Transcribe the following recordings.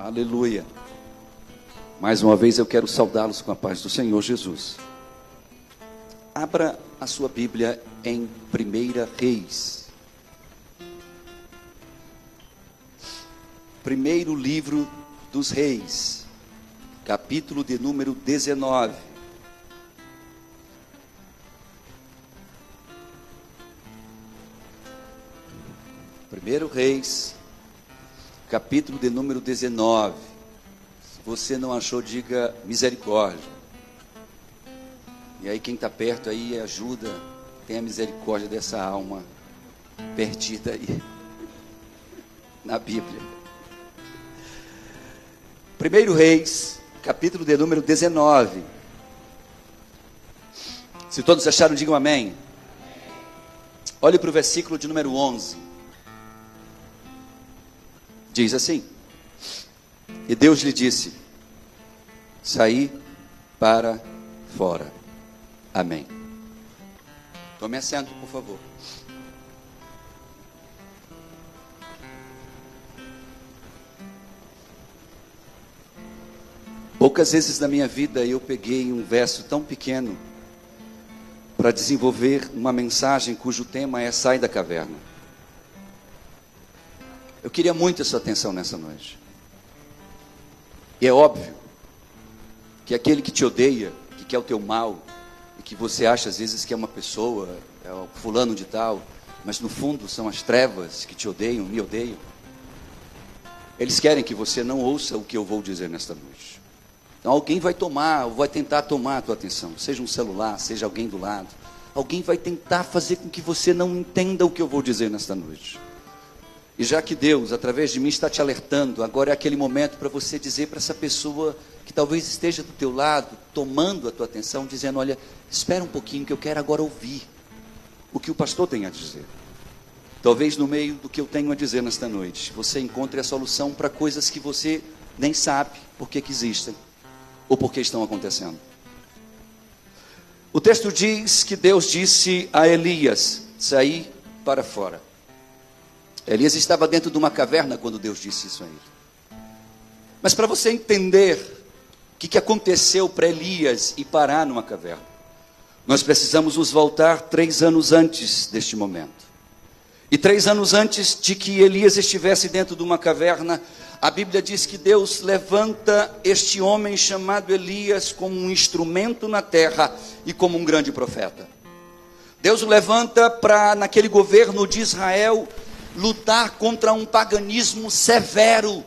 Aleluia. Mais uma vez eu quero saudá-los com a paz do Senhor Jesus. Abra a sua Bíblia em 1 Reis. Primeiro livro dos Reis, capítulo de número 19. Primeiro Reis, capítulo de número 19. Se você não achou, diga misericórdia. E aí quem está perto aí ajuda, tenha misericórdia dessa alma perdida aí na Bíblia. Primeiro Reis, capítulo de número 19. Se todos acharam, digam amém. Olhe para o versículo de número 11. Diz assim: e Deus lhe disse: saí para fora. Amém. Tome assento, por favor. Poucas vezes na minha vida eu peguei um verso tão pequeno para desenvolver uma mensagem cujo tema é sai da caverna. Eu queria muito a sua atenção nessa noite. E é óbvio que aquele que te odeia, que quer o teu mal, e que você acha às vezes que é uma pessoa, é o fulano de tal, mas no fundo são as trevas que te odeiam, me odeiam. Eles querem que você não ouça o que eu vou dizer nesta noite. Então alguém vai tomar, ou vai tentar tomar a tua atenção, seja um celular, seja alguém do lado. Alguém vai tentar fazer com que você não entenda o que eu vou dizer nesta noite. E já que Deus, através de mim, está te alertando, agora é aquele momento para você dizer para essa pessoa que talvez esteja do teu lado, tomando a tua atenção, dizendo: olha, espera um pouquinho que eu quero agora ouvir o que o pastor tem a dizer. Talvez no meio do que eu tenho a dizer nesta noite, você encontre a solução para coisas que você nem sabe por que existem, ou por que estão acontecendo. O texto diz que Deus disse a Elias: saí para fora. Elias estava dentro de uma caverna quando Deus disse isso a ele. Mas para você entender o que aconteceu para Elias ir parar numa caverna, nós precisamos nos voltar 3 anos antes deste momento. E 3 anos antes de que Elias estivesse dentro de uma caverna, a Bíblia diz que Deus levanta este homem chamado Elias como um instrumento na terra e como um grande profeta. Deus o levanta para, naquele governo de Israel, lutar contra um paganismo severo.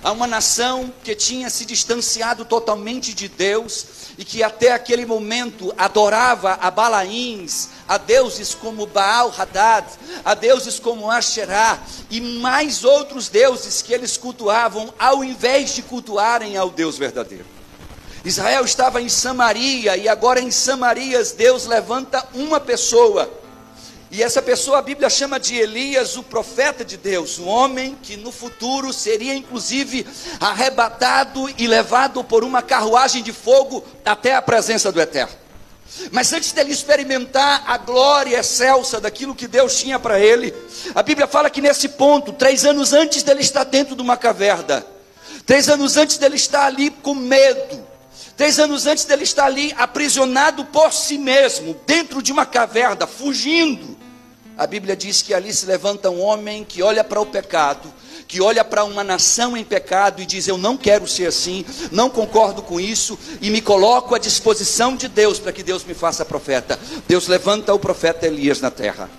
Há uma nação que tinha se distanciado totalmente de Deus e que até aquele momento adorava a Balaíns, a deuses como Baal-Hadad, a deuses como Asherá e mais outros deuses que eles cultuavam ao invés de cultuarem ao Deus verdadeiro. Israel estava em Samaria e agora em Samarias Deus levanta uma pessoa. E essa pessoa a Bíblia chama de Elias, o profeta de Deus, um homem que no futuro seria inclusive arrebatado e levado por uma carruagem de fogo até a presença do Eterno. Mas antes dele experimentar a glória excelsa daquilo que Deus tinha para ele, a Bíblia fala que nesse ponto, 3 anos antes dele estar dentro de uma caverna, 3 anos antes dele estar ali com medo, 3 anos antes dele estar ali aprisionado por si mesmo, dentro de uma caverna, fugindo, a Bíblia diz que ali se levanta um homem que olha para o pecado, que olha para uma nação em pecado e diz: eu não quero ser assim, não concordo com isso, e me coloco à disposição de Deus para que Deus me faça profeta. Deus levanta o profeta Elias na terra.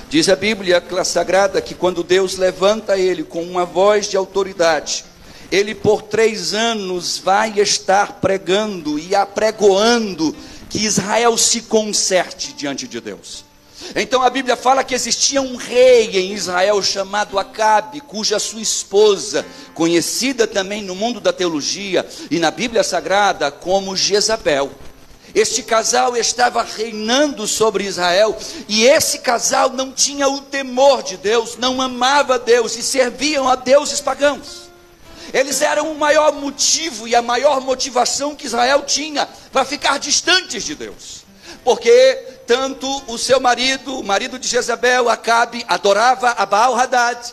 Diz a Bíblia sagrada que quando Deus levanta ele com uma voz de autoridade, ele por 3 anos vai estar pregando e apregoando que Israel se conserte diante de Deus. Então a Bíblia fala que existia um rei em Israel chamado Acabe, cuja sua esposa, conhecida também no mundo da teologia e na Bíblia Sagrada como Jezabel, este casal estava reinando sobre Israel, e esse casal não tinha o temor de Deus, não amava Deus e serviam a deuses pagãos. Eles eram o maior motivo e a maior motivação que Israel tinha para ficar distantes de Deus, porque tanto o seu marido, o marido de Jezabel, Acabe, adorava a Baal-Hadad,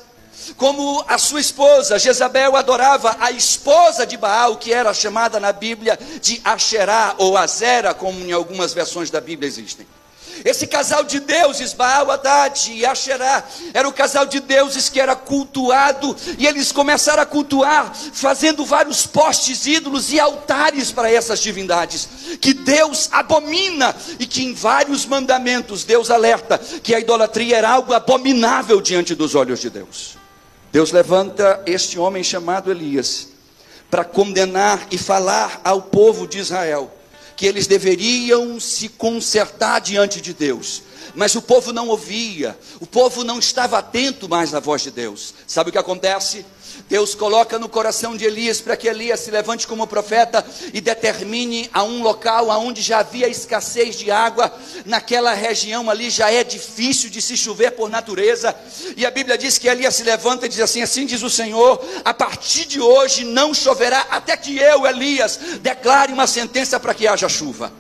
Como a sua esposa, Jezabel, adorava a esposa de Baal, que era chamada na Bíblia de Asherá ou Azera, como em algumas versões da Bíblia existem. Esse casal de deuses, Baal, Hadad e Asherá, era o casal de deuses que era cultuado, e eles começaram a cultuar, fazendo vários postes, ídolos e altares para essas divindades, que Deus abomina, e que em vários mandamentos Deus alerta, que a idolatria era algo abominável diante dos olhos de Deus. Deus levanta este homem chamado Elias, para condenar e falar ao povo de Israel, que eles deveriam se consertar diante de Deus, mas o povo não ouvia, o povo não estava atento mais à voz de Deus. Sabe o que acontece? Deus coloca no coração de Elias, para que Elias se levante como profeta, e determine a um local onde já havia escassez de água. Naquela região ali já é difícil de se chover por natureza, e a Bíblia diz que Elias se levanta e diz assim: assim diz o Senhor, a partir de hoje não choverá, até que eu, Elias, declare uma sentença para que haja chuva.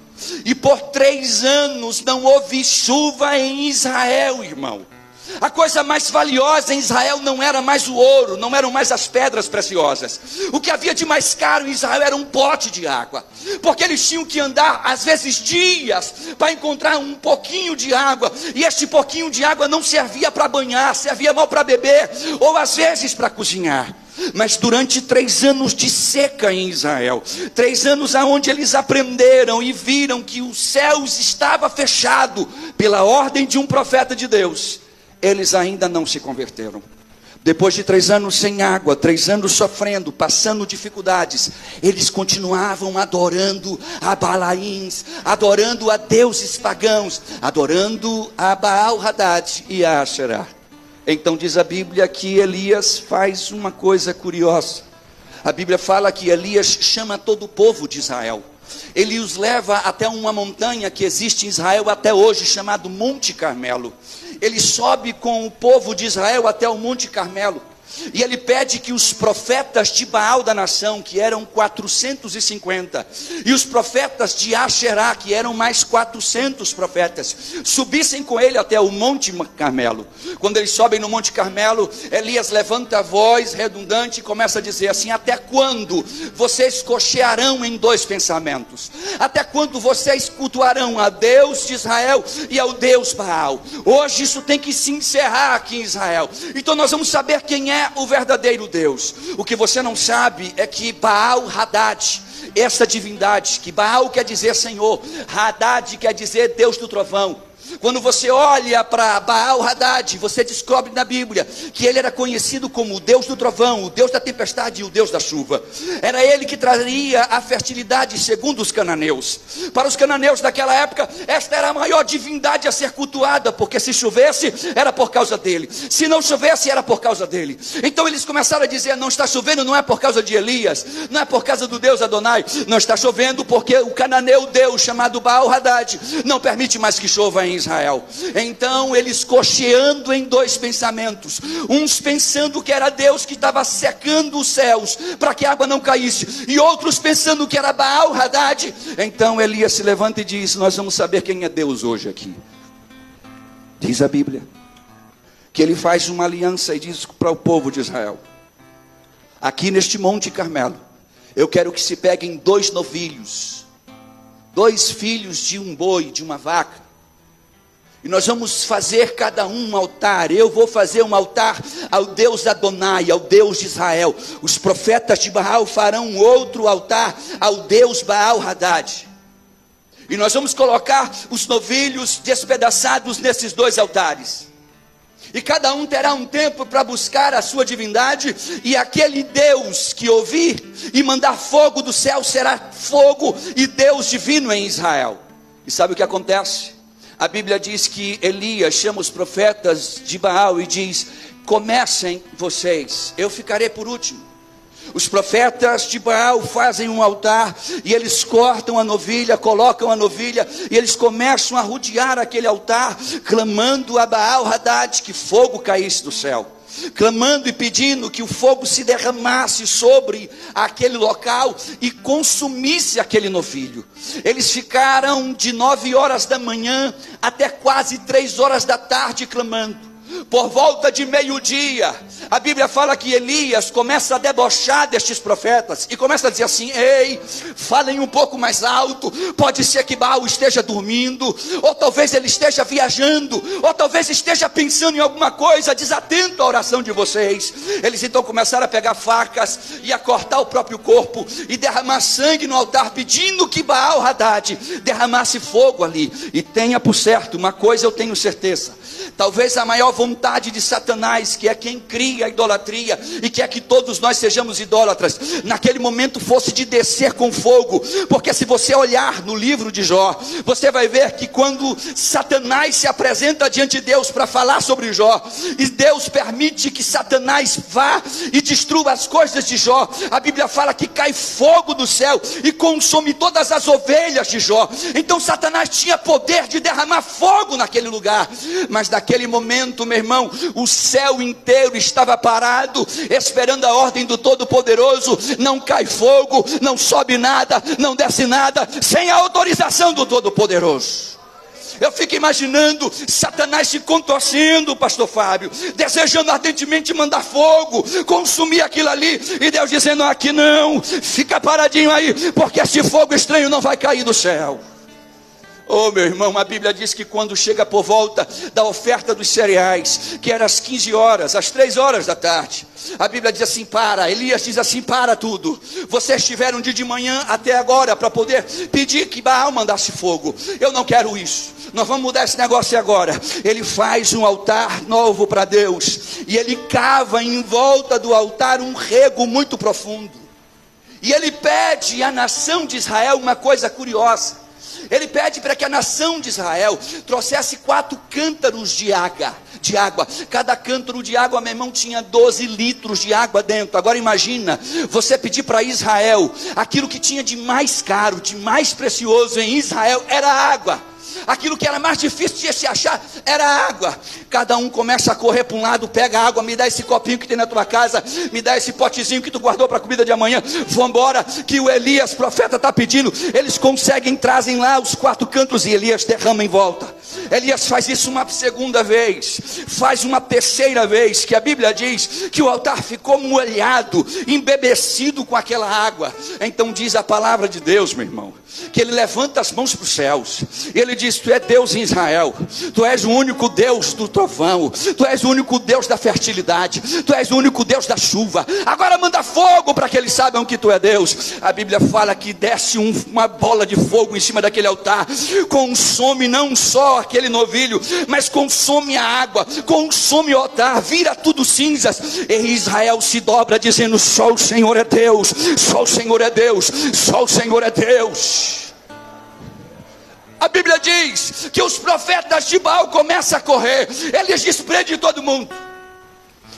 E por 3 anos não houve chuva em Israel, irmão. A coisa mais valiosa em Israel não era mais o ouro, não eram mais as pedras preciosas. O que havia de mais caro em Israel era um pote de água, porque eles tinham que andar às vezes dias para encontrar um pouquinho de água, e este pouquinho de água não servia para banhar, servia mal para beber, ou às vezes para cozinhar. Mas durante 3 anos de seca em Israel, 3 anos aonde eles aprenderam e viram que os céus estava fechado pela ordem de um profeta de Deus, eles ainda não se converteram. Depois de 3 anos sem água, 3 anos sofrendo, passando dificuldades, eles continuavam adorando a Balaíns, adorando a deuses pagãos, adorando a Baal Hadad e a Asherá. Então diz a Bíblia que Elias faz uma coisa curiosa. A Bíblia fala que Elias chama todo o povo de Israel. Ele os leva até uma montanha que existe em Israel até hoje, chamado Monte Carmelo. Ele sobe com o povo de Israel até o Monte Carmelo, e ele pede que os profetas de Baal da nação, que eram 450, e os profetas de Asherá, que eram mais 400 profetas, subissem com ele até o Monte Carmelo. Quando eles sobem no Monte Carmelo, Elias levanta a voz redundante e começa a dizer assim: até quando vocês cochearão em 2 pensamentos? Até quando vocês cultuarão a Deus de Israel e ao Deus Baal? Hoje isso tem que se encerrar aqui em Israel. Então nós vamos saber quem é o verdadeiro Deus. O que você não sabe é que Baal Hadad, essa divindade, que Baal quer dizer Senhor, Hadad quer dizer Deus do trovão. Quando você olha para Baal Hadad, você descobre na Bíblia que ele era conhecido como o Deus do trovão, o Deus da tempestade e o Deus da chuva. Era ele que traria a fertilidade segundo os cananeus. Para os cananeus daquela época, esta era a maior divindade a ser cultuada, porque se chovesse era por causa dele, se não chovesse era por causa dele. Então eles começaram a dizer: não está chovendo, não é por causa de Elias, não é por causa do Deus Adonai, não está chovendo porque o cananeu Deus chamado Baal Hadad não permite mais que chova em Israel. Então eles cocheando em 2 pensamentos, uns pensando que era Deus que estava secando os céus para que a água não caísse, e outros pensando que era Baal Hadad. Então Elias se levanta e diz: nós vamos saber quem é Deus hoje aqui. Diz a Bíblia que ele faz uma aliança e diz para o povo de Israel: aqui neste Monte Carmelo, eu quero que se peguem 2 novilhos, 2 filhos de um boi, de uma vaca, e nós vamos fazer cada um altar. Eu vou fazer um altar ao Deus Adonai, ao Deus de Israel. Os profetas de Baal farão outro altar ao Deus Baal Hadad. E nós vamos colocar os novilhos despedaçados nesses 2 altares. E cada um terá um tempo para buscar a sua divindade, e aquele Deus que ouvir e mandar fogo do céu será fogo e Deus divino em Israel. E sabe o que acontece? A Bíblia diz que Elias chama os profetas de Baal e diz: comecem vocês, eu ficarei por último. Os profetas de Baal fazem um altar, e eles cortam a novilha, colocam a novilha, e eles começam a rodear aquele altar, clamando a Baal Hadad que fogo caísse do céu, clamando e pedindo que o fogo se derramasse sobre aquele local e consumisse aquele novilho. Eles ficaram de 9 horas da manhã até quase 3 horas da tarde clamando. Por volta de meio-dia, a Bíblia fala que Elias começa a debochar destes profetas e começa a dizer assim: ei, falem um pouco mais alto. Pode ser que Baal esteja dormindo, ou talvez ele esteja viajando, ou talvez esteja pensando em alguma coisa, desatento à oração de vocês. Eles então começaram a pegar facas e a cortar o próprio corpo e derramar sangue no altar, pedindo que Baal-Hadad derramasse fogo ali. E tenha por certo, uma coisa eu tenho certeza: talvez a maior vontade de Satanás, que é quem cria a idolatria e quer que todos nós sejamos idólatras, naquele momento fosse de descer com fogo. Porque se você olhar no livro de Jó, você vai ver que quando Satanás se apresenta diante de Deus para falar sobre Jó, e Deus permite que Satanás vá e destrua as coisas de Jó, a Bíblia fala que cai fogo do céu e consome todas as ovelhas de Jó. Então Satanás tinha poder de derramar fogo naquele lugar, mas naquele momento, meu irmão, o céu inteiro estava parado, esperando a ordem do Todo-Poderoso. Não cai fogo, não sobe nada, não desce nada, sem a autorização do Todo-Poderoso. Eu fico imaginando Satanás se contorcendo, pastor Fábio, desejando ardentemente mandar fogo, consumir aquilo ali, e Deus dizendo: aqui não, fica paradinho aí, porque esse fogo estranho não vai cair do céu. Oh, meu irmão, a Bíblia diz que quando chega por volta da oferta dos cereais, que era às 15 horas, às 3 horas da tarde, a Bíblia diz assim: Elias diz assim: para tudo, vocês tiveram de manhã até agora para poder pedir que Baal mandasse fogo. Eu não quero isso, nós vamos mudar esse negócio agora. Ele faz um altar novo para Deus, e ele cava em volta do altar um rego muito profundo, e ele pede à nação de Israel uma coisa curiosa. Ele pede para que a nação de Israel trouxesse 4 cântaros de água. Cada cântaro de água, meu irmão, tinha 12 litros de água dentro. Agora imagina, você pedir para Israel, aquilo que tinha de mais caro, de mais precioso em Israel, era água. Aquilo que era mais difícil de se achar era água. Cada um começa a correr para um lado, pega a água, me dá esse copinho que tem na tua casa, me dá esse potezinho que tu guardou para a comida de amanhã, vamos embora, que o Elias, profeta, está pedindo. Eles conseguem, trazem lá os 4 cantos, e Elias derrama em volta. Elias faz isso uma segunda vez, faz uma terceira vez, que a Bíblia diz que o altar ficou molhado, embebecido com aquela água. Então diz a palavra de Deus, meu irmão, que ele levanta as mãos para os céus, e ele diz: tu é Deus em Israel, tu és o único Deus do trovão, tu és o único Deus da fertilidade, tu és o único Deus da chuva. Agora manda fogo para que eles saibam que tu é Deus. A Bíblia fala que desce uma bola de fogo em cima daquele altar, consome não só aquele novilho, mas consome a água, consome o altar, vira tudo cinzas, e Israel se dobra dizendo: só o Senhor é Deus, só o Senhor é Deus, só o Senhor é Deus. A Bíblia diz que os profetas de Baal começam a correr, eles desprendem todo mundo.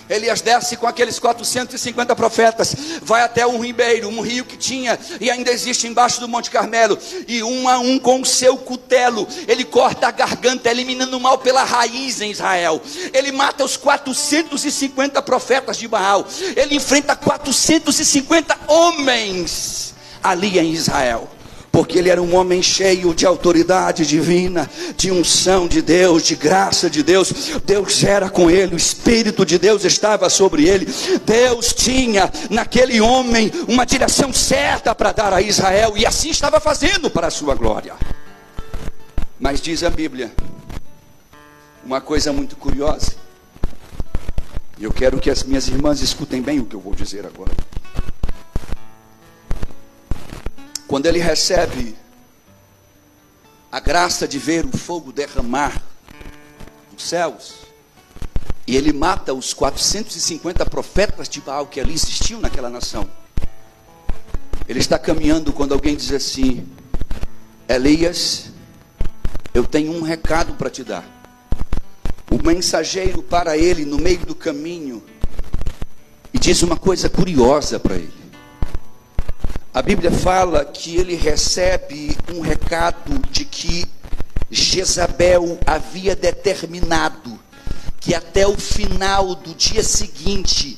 Elias desce com aqueles 450 profetas, vai até um ribeiro, um rio que tinha e ainda existe embaixo do Monte Carmelo, e um a um com o seu cutelo, ele corta a garganta, eliminando o mal pela raiz em Israel. Ele mata os 450 profetas de Baal, ele enfrenta 450 homens ali em Israel, porque ele era um homem cheio de autoridade divina, de unção de Deus, de graça de Deus. Deus era com ele, o Espírito de Deus estava sobre ele. Deus tinha naquele homem uma direção certa para dar a Israel, e assim estava fazendo para a sua glória. Mas diz a Bíblia uma coisa muito curiosa, e eu quero que as minhas irmãs escutem bem o que eu vou dizer agora. Quando ele recebe a graça de ver o fogo derramar dos céus, e ele mata os 450 profetas de Baal que ali existiam naquela nação, ele está caminhando quando alguém diz assim: Elias, eu tenho um recado para te dar. O mensageiro para ele no meio do caminho e diz uma coisa curiosa para ele. A Bíblia fala que ele recebe um recado de que Jezabel havia determinado que até o final do dia seguinte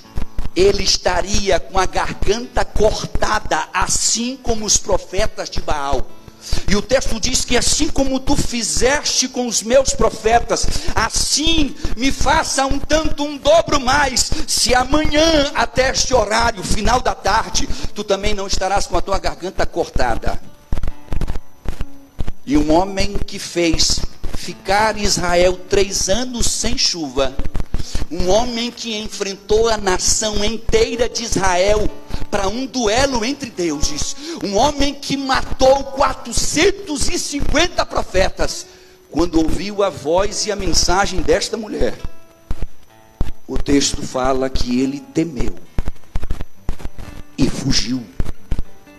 ele estaria com a garganta cortada, assim como os profetas de Baal. E o texto diz que assim como tu fizeste com os meus profetas, assim me faça um tanto, um dobro mais, se amanhã até este horário, final da tarde, tu também não estarás com a tua garganta cortada. E um homem que fez ficar Israel 3 anos sem chuva, um homem que enfrentou a nação inteira de Israel para um duelo entre deuses, um homem que matou 450 profetas, quando ouviu a voz e a mensagem desta mulher, o texto fala que ele temeu e fugiu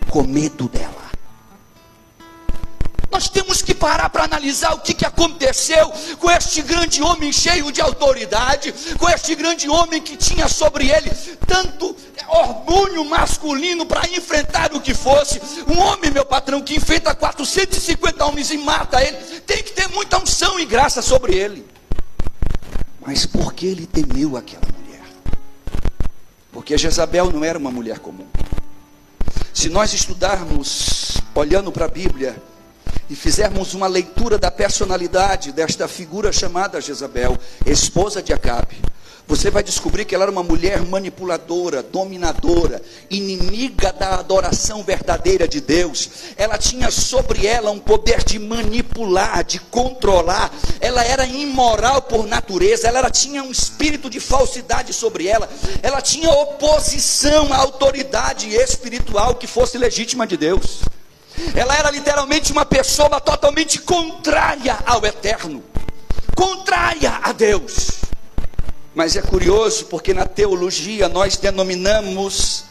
com medo dela. Nós temos que parar para analisar o que aconteceu com este grande homem cheio de autoridade, com este grande homem que tinha sobre ele tanto orgulho masculino para enfrentar o que fosse. Um homem, meu patrão, que enfrenta 450 homens e mata ele, tem que ter muita unção e graça sobre ele. Mas por que ele temeu aquela mulher? Porque Jezabel não era uma mulher comum. Se nós estudarmos, olhando para a Bíblia, e fizermos uma leitura da personalidade desta figura chamada Jezabel, esposa de Acabe, você vai descobrir que ela era uma mulher manipuladora, dominadora, inimiga da adoração verdadeira de Deus. Ela tinha sobre ela um poder de manipular, de controlar. Ela era imoral por natureza, ela tinha um espírito de falsidade sobre ela. Ela tinha oposição à autoridade espiritual que fosse legítima de Deus. Ela era literalmente uma pessoa totalmente contrária ao eterno, contrária a Deus. Mas é curioso porque na teologia nós denominamos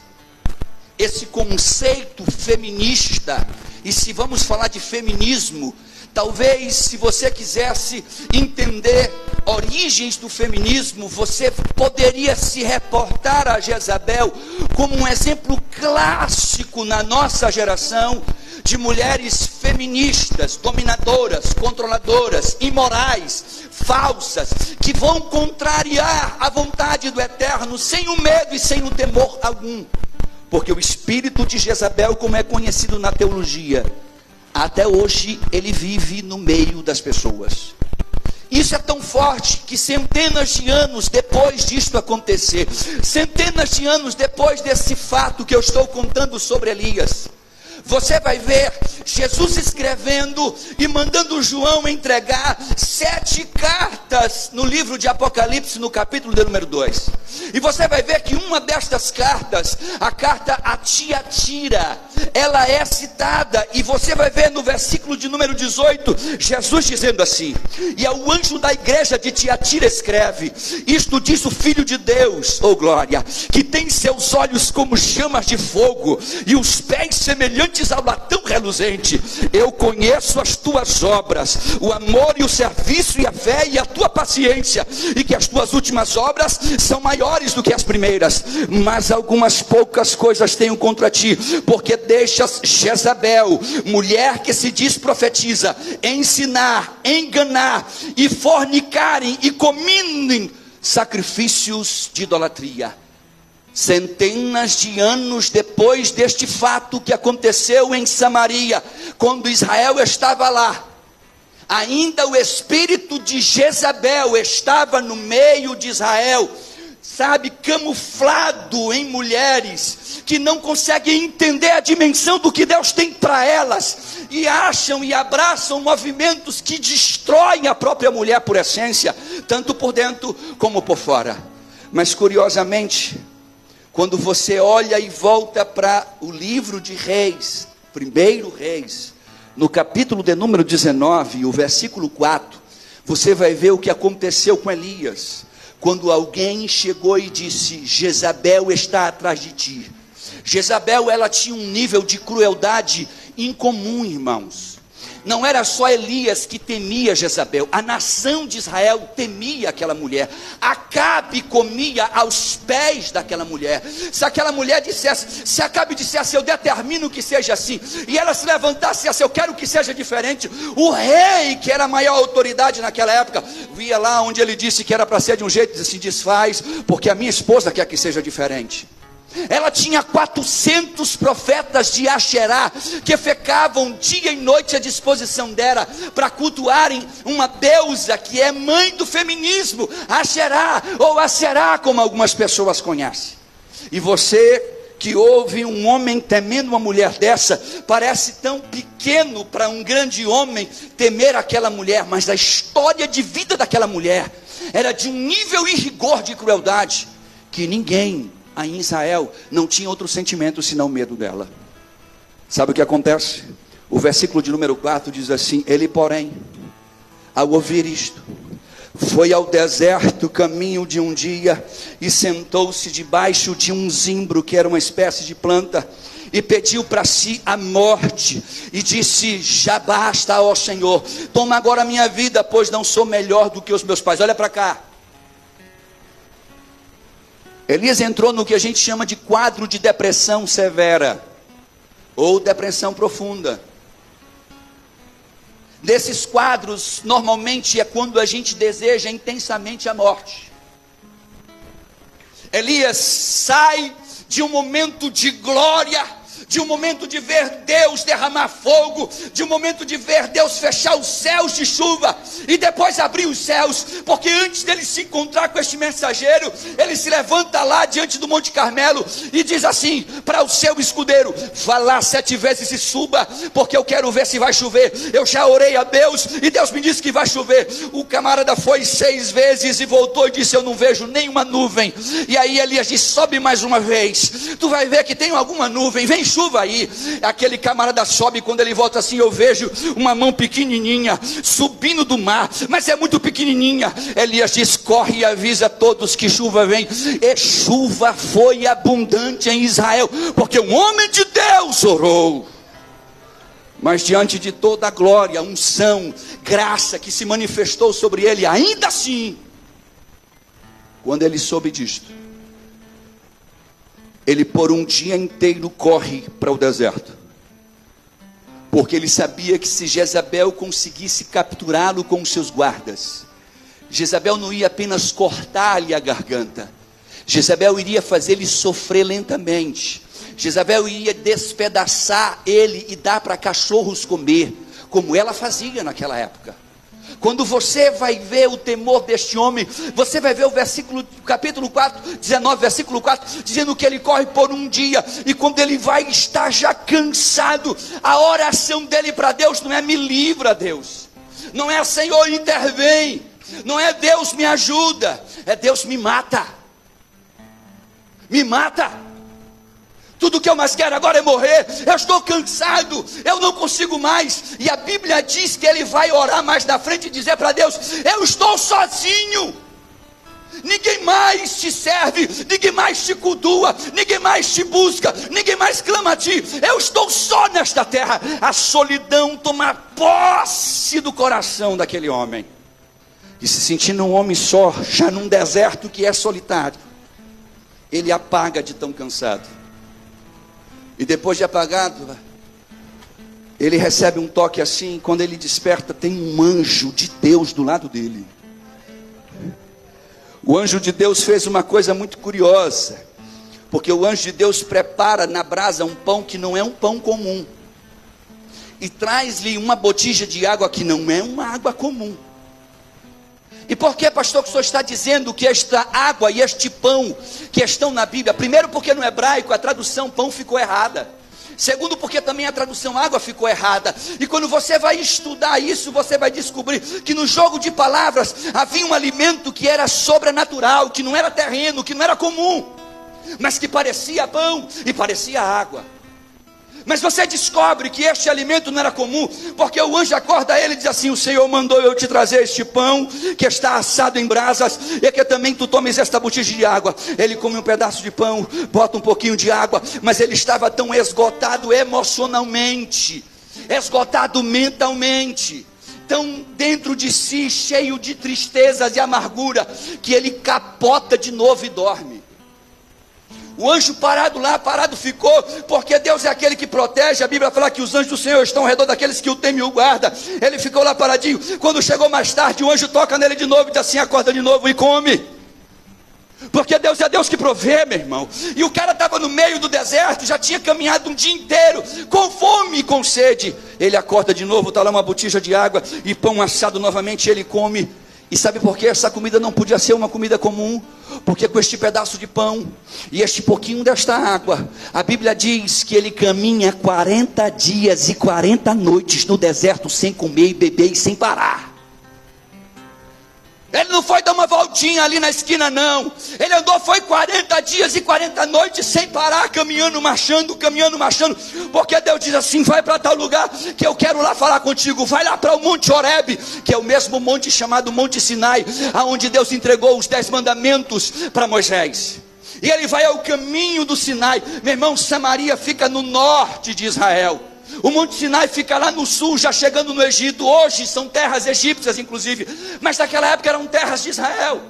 esse conceito feminista. E se vamos falar de feminismo, talvez se você quisesse entender origens do feminismo, você poderia se reportar a Jezabel como um exemplo clássico na nossa geração de mulheres feministas, dominadoras, controladoras, imorais, falsas, que vão contrariar a vontade do eterno sem o medo e sem o temor algum. Porque o espírito de Jezabel, como é conhecido na teologia, até hoje ele vive no meio das pessoas. Isso é tão forte que centenas de anos depois disto acontecer, centenas de anos depois desse fato que eu estou contando sobre Elias, você vai ver Jesus escrevendo e mandando João entregar 7 cartas no livro de Apocalipse, no capítulo de número 2. E você vai ver que uma destas cartas, a carta a Tiatira, ela é citada. E você vai ver no versículo de número 18, Jesus dizendo assim: e ao anjo da igreja de Tiatira escreve: isto diz o Filho de Deus, oh glória, que tem seus olhos como chamas de fogo e os pés semelhantes ao latão reluzente. Eu conheço as tuas obras, o amor e o serviço e a fé e a tua paciência, e que as tuas últimas obras são maiores do que as primeiras. Mas algumas poucas coisas tenho contra ti, porque deixas Jezabel, mulher que se diz profetiza, ensinar, enganar e fornicarem e comerem sacrifícios de idolatria. Centenas de anos depois deste fato que aconteceu em Samaria, quando Israel estava lá, ainda o espírito de Jezabel estava no meio de Israel, sabe, camuflado em mulheres que não conseguem entender a dimensão do que Deus tem para elas, e acham e abraçam movimentos que destroem a própria mulher por essência, tanto por dentro como por fora. Mas curiosamente, quando você olha e volta para o livro de Reis, 1 Reis, no capítulo de número 19, o versículo 4, você vai ver o que aconteceu com Elias, quando alguém chegou e disse: Jezabel está atrás de ti. Jezabel, ela tinha um nível de crueldade incomum, irmãos. Não era só Elias que temia Jezabel, a nação de Israel temia aquela mulher. Acabe comia aos pés daquela mulher. Se aquela mulher dissesse, se Acabe dissesse: eu determino que seja assim, e ela se levantasse e dissesse: eu quero que seja diferente, o rei, que era a maior autoridade naquela época, via lá onde ele disse que era para ser de um jeito, e se desfaz, porque a minha esposa quer que seja diferente. Ela tinha 400 profetas de Axerá, que ficavam dia e noite à disposição dela, para cultuarem uma deusa que é mãe do feminismo, Axerá, ou Aserá, como algumas pessoas conhecem. E você que ouve um homem temendo uma mulher dessa, parece tão pequeno para um grande homem temer aquela mulher, mas a história de vida daquela mulher era de um nível e rigor de crueldade, que ninguém aí em Israel não tinha outro sentimento senão medo dela. Sabe o que acontece? O versículo de número 4 diz assim: ele porém, ao ouvir isto, foi ao deserto caminho de um dia, e sentou-se debaixo de um zimbro, que era uma espécie de planta, e pediu para si a morte, e disse: já basta, ó Senhor, toma agora a minha vida, pois não sou melhor do que os meus pais. Olha para cá. Elias entrou no que a gente chama de quadro de depressão severa, ou depressão profunda. Desses quadros, normalmente é quando a gente deseja intensamente a morte. Elias sai de um momento de glória, de um momento de ver Deus derramar fogo, de um momento de ver Deus fechar os céus de chuva, e depois abrir os céus, porque antes dele se encontrar com este mensageiro, ele se levanta lá diante do Monte Carmelo, e diz assim para o seu escudeiro: vá lá 7 vezes e suba, porque eu quero ver se vai chover. Eu já orei a Deus, e Deus me disse que vai chover. O camarada foi 6 vezes, e voltou e disse: eu não vejo nenhuma nuvem. E aí Elias disse: sobe mais uma vez, tu vai ver que tem alguma nuvem, vem chuva aí. Aquele camarada sobe, e quando ele volta assim, eu vejo uma mão pequenininha subindo do mar, mas é muito pequenininha. Elias diz: corre e avisa todos que chuva vem. E chuva foi abundante em Israel, porque um homem de Deus orou. Mas diante de toda a glória, unção, graça que se manifestou sobre ele, ainda assim, quando ele soube disto, ele por um dia inteiro corre para o deserto, porque ele sabia que se Jezabel conseguisse capturá-lo com os seus guardas, Jezabel não ia apenas cortar-lhe a garganta, Jezabel iria fazer ele sofrer lentamente, Jezabel iria despedaçar ele e dar para cachorros comer, como ela fazia naquela época. Quando você vai ver o temor deste homem, você vai ver o capítulo 4, 19, versículo 4, dizendo que ele corre por um dia, e quando ele vai estar já cansado, a oração dele para Deus não é: me livra, Deus, não é: Senhor, intervém, não é: Deus me ajuda, é: Deus me mata, me mata. Tudo que eu mais quero agora é morrer, eu estou cansado, eu não consigo mais. E a Bíblia diz que ele vai orar mais na frente e dizer para Deus: eu estou sozinho, ninguém mais te serve, ninguém mais te cultua, ninguém mais te busca, ninguém mais clama a ti, eu estou só nesta terra. A solidão toma posse do coração daquele homem, e se sentindo um homem só, já num deserto que é solitário, ele apaga de tão cansado. E depois de apagado, ele recebe um toque assim. Quando ele desperta, tem um anjo de Deus do lado dele. O anjo de Deus fez uma coisa muito curiosa, porque o anjo de Deus prepara na brasa um pão que não é um pão comum, e traz-lhe uma botija de água que não é uma água comum. E por que, pastor, que o senhor está dizendo que esta água e este pão que estão na Bíblia? Primeiro, porque no hebraico a tradução pão ficou errada. Segundo, porque também a tradução água ficou errada. E quando você vai estudar isso, você vai descobrir que no jogo de palavras havia um alimento que era sobrenatural, que não era terreno, que não era comum, mas que parecia pão e parecia água. Mas você descobre que este alimento não era comum, porque o anjo acorda ele e diz assim: o Senhor mandou eu te trazer este pão, que está assado em brasas, e que também tu tomes esta botija de água. Ele come um pedaço de pão, bota um pouquinho de água, mas ele estava tão esgotado emocionalmente, esgotado mentalmente, tão dentro de si, cheio de tristezas e amargura, que ele capota de novo e dorme. O anjo parado ficou, porque Deus é aquele que protege. A Bíblia fala que os anjos do Senhor estão ao redor daqueles que o temem e o guardam. Ele ficou lá paradinho. Quando chegou mais tarde, o anjo toca nele de novo e diz assim: acorda de novo e come, porque Deus é Deus que provê, meu irmão. E o cara estava no meio do deserto, já tinha caminhado um dia inteiro, com fome e com sede. Ele acorda de novo, está lá uma botija de água e pão assado novamente, ele come. E sabe por que essa comida não podia ser uma comida comum? Porque com este pedaço de pão e este pouquinho desta água, a Bíblia diz que ele caminha 40 dias e 40 noites no deserto, sem comer e beber e sem parar. Ele não foi dar uma voltinha ali na esquina, não. Ele andou, foi 40 dias e 40 noites sem parar, caminhando, marchando. Porque Deus diz assim: vai para tal lugar que eu quero lá falar contigo. Vai lá para o Monte Horebe, que é o mesmo monte chamado Monte Sinai, aonde Deus entregou os 10 mandamentos para Moisés. E ele vai ao caminho do Sinai. Meu irmão, Samaria fica no norte de Israel. O Monte Sinai fica lá no sul, já chegando no Egito. Hoje são terras egípcias, inclusive, mas naquela época eram terras de Israel.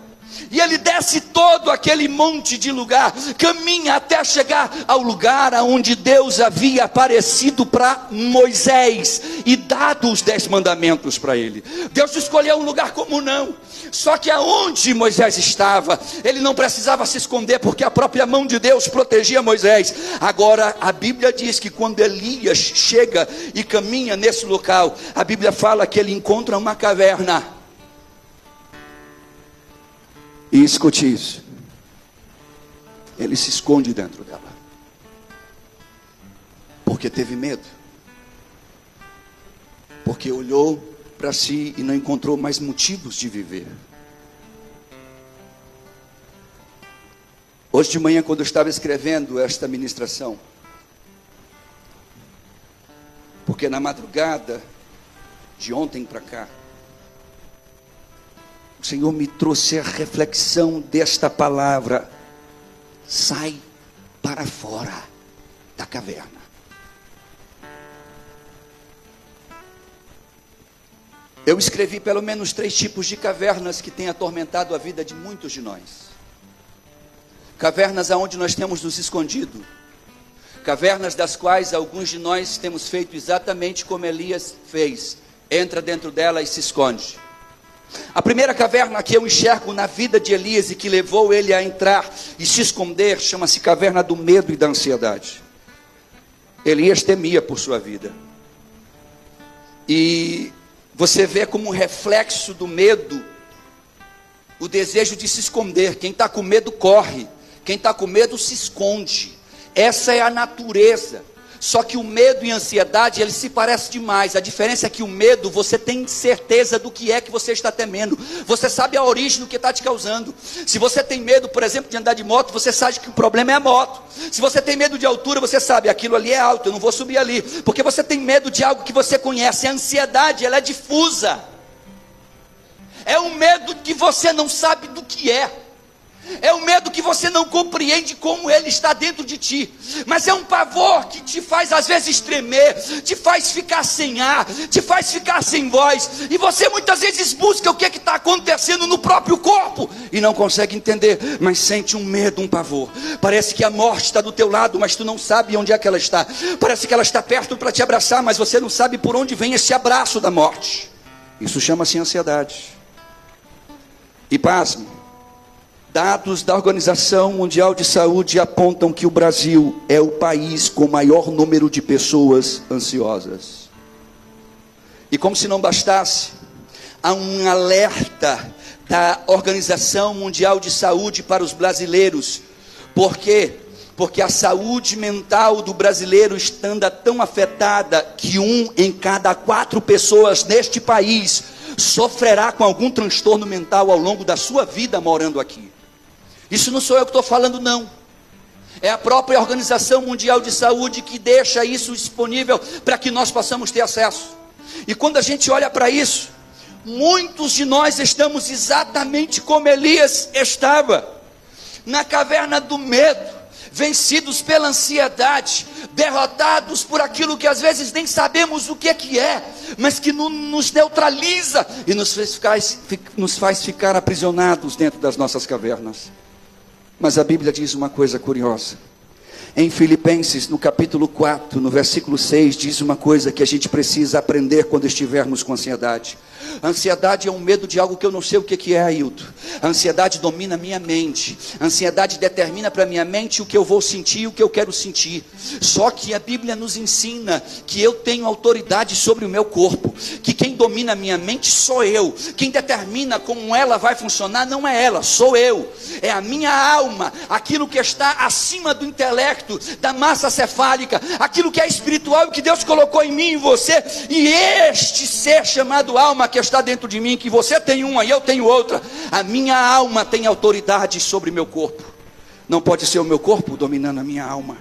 E ele desce todo aquele monte de lugar, caminha até chegar ao lugar onde Deus havia aparecido para Moisés e dado os 10 mandamentos para ele. Deus escolheu um lugar comum, não. Só que aonde Moisés estava, ele não precisava se esconder, porque a própria mão de Deus protegia Moisés. Agora a Bíblia diz que quando Elias chega e caminha nesse local, a Bíblia fala que ele encontra uma caverna. E escute isso, ele se esconde dentro dela, porque teve medo, porque olhou para si e não encontrou mais motivos de viver. Hoje de manhã, quando eu estava escrevendo esta ministração, porque na madrugada de ontem para cá, o Senhor me trouxe a reflexão desta palavra: sai para fora da caverna. Eu escrevi pelo menos 3 tipos de cavernas que têm atormentado a vida de muitos de nós. Cavernas aonde nós temos nos escondido. Cavernas das quais alguns de nós temos feito exatamente como Elias fez: entra dentro dela e se esconde. A primeira caverna que eu enxergo na vida de Elias e que levou ele a entrar e se esconder, chama-se caverna do medo e da ansiedade. Elias temia por sua vida. E você vê como um reflexo do medo o desejo de se esconder. Quem está com medo corre, quem está com medo se esconde. Essa é a natureza. Só que o medo e a ansiedade, eles se parecem demais. A diferença é que o medo, você tem certeza do que é que você está temendo. Você sabe a origem do que está te causando. Se você tem medo, por exemplo, de andar de moto, você sabe que o problema é a moto. Se você tem medo de altura, você sabe, aquilo ali é alto, eu não vou subir ali. Porque você tem medo de algo que você conhece. A ansiedade, ela é difusa. É um medo que você não sabe do que é. É um medo que você não compreende como ele está dentro de ti. Mas é um pavor que te faz às vezes tremer, te faz ficar sem ar, te faz ficar sem voz. E você muitas vezes busca o que está acontecendo no próprio corpo e não consegue entender, mas sente um medo, um pavor. Parece que a morte está do teu lado, mas tu não sabe onde é que ela está. Parece que ela está perto para te abraçar, mas você não sabe por onde vem esse abraço da morte. Isso chama-se ansiedade. E pasme, dados da Organização Mundial de Saúde apontam que o Brasil é o país com maior número de pessoas ansiosas. E como se não bastasse, há um alerta da Organização Mundial de Saúde para os brasileiros. Por quê? Porque a saúde mental do brasileiro anda tão afetada que 1 em cada 4 pessoas neste país sofrerá com algum transtorno mental ao longo da sua vida morando aqui. Isso não sou eu que estou falando, não. É a própria Organização Mundial de Saúde que deixa isso disponível para que nós possamos ter acesso. E quando a gente olha para isso, muitos de nós estamos exatamente como Elias estava, na caverna do medo, vencidos pela ansiedade, derrotados por aquilo que às vezes nem sabemos o que é, mas que nos neutraliza e nos faz ficar aprisionados dentro das nossas cavernas. Mas a Bíblia diz uma coisa curiosa. Em Filipenses, no capítulo 4, no versículo 6, diz uma coisa que a gente precisa aprender quando estivermos com ansiedade. A ansiedade é um medo de algo que eu não sei o que é, Ailton. A ansiedade domina a minha mente. A ansiedade determina para a minha mente o que eu vou sentir e o que eu quero sentir. Só que a Bíblia nos ensina que eu tenho autoridade sobre o meu corpo, que quem domina a minha mente sou eu. Quem determina como ela vai funcionar não é ela, sou eu. É a minha alma, aquilo que está acima do intelecto, da massa cefálica, aquilo que é espiritual e que Deus colocou em mim e em você. E este ser chamado alma que está dentro de mim, que você tem uma e eu tenho outra, a minha alma tem autoridade sobre meu corpo. Não pode ser o meu corpo dominando a minha alma.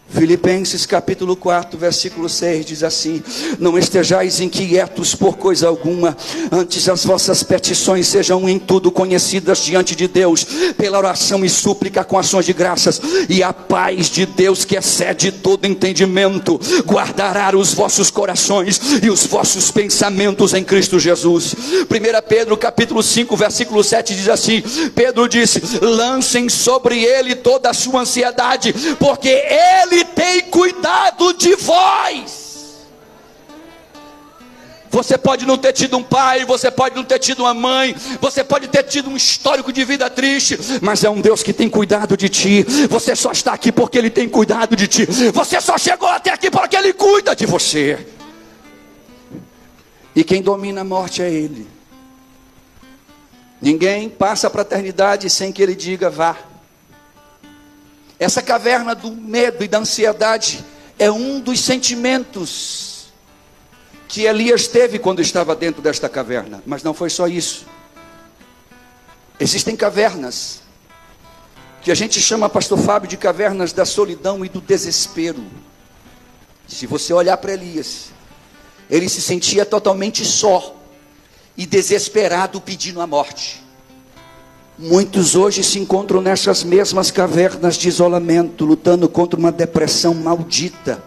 Filipenses capítulo 4, versículo 6 diz assim: não estejais inquietos por coisa alguma, antes as vossas petições sejam em tudo conhecidas diante de Deus, pela oração e súplica com ações de graças, e a paz de Deus, que excede todo entendimento, guardará os vossos corações e os vossos pensamentos em Cristo Jesus. 1 Pedro capítulo 5, versículo 7 diz assim: Pedro disse: lancem sobre ele toda a sua ansiedade, porque ele tem cuidado de vós. Você pode não ter tido um pai, você pode não ter tido uma mãe, você pode ter tido um histórico de vida triste, mas é um Deus que tem cuidado de ti. Você só está aqui porque Ele tem cuidado de ti. Você só chegou até aqui porque Ele cuida de você. E quem domina a morte é Ele. Ninguém passa para a eternidade sem que Ele diga vá. Essa caverna do medo e da ansiedade é um dos sentimentos que Elias teve quando estava dentro desta caverna. Mas não foi só isso. Existem cavernas que a gente chama, pastor Fábio, de cavernas da solidão e do desespero. Se você olhar para Elias, ele se sentia totalmente só e desesperado, pedindo a morte. Muitos hoje se encontram nessas mesmas cavernas de isolamento, lutando contra uma depressão maldita,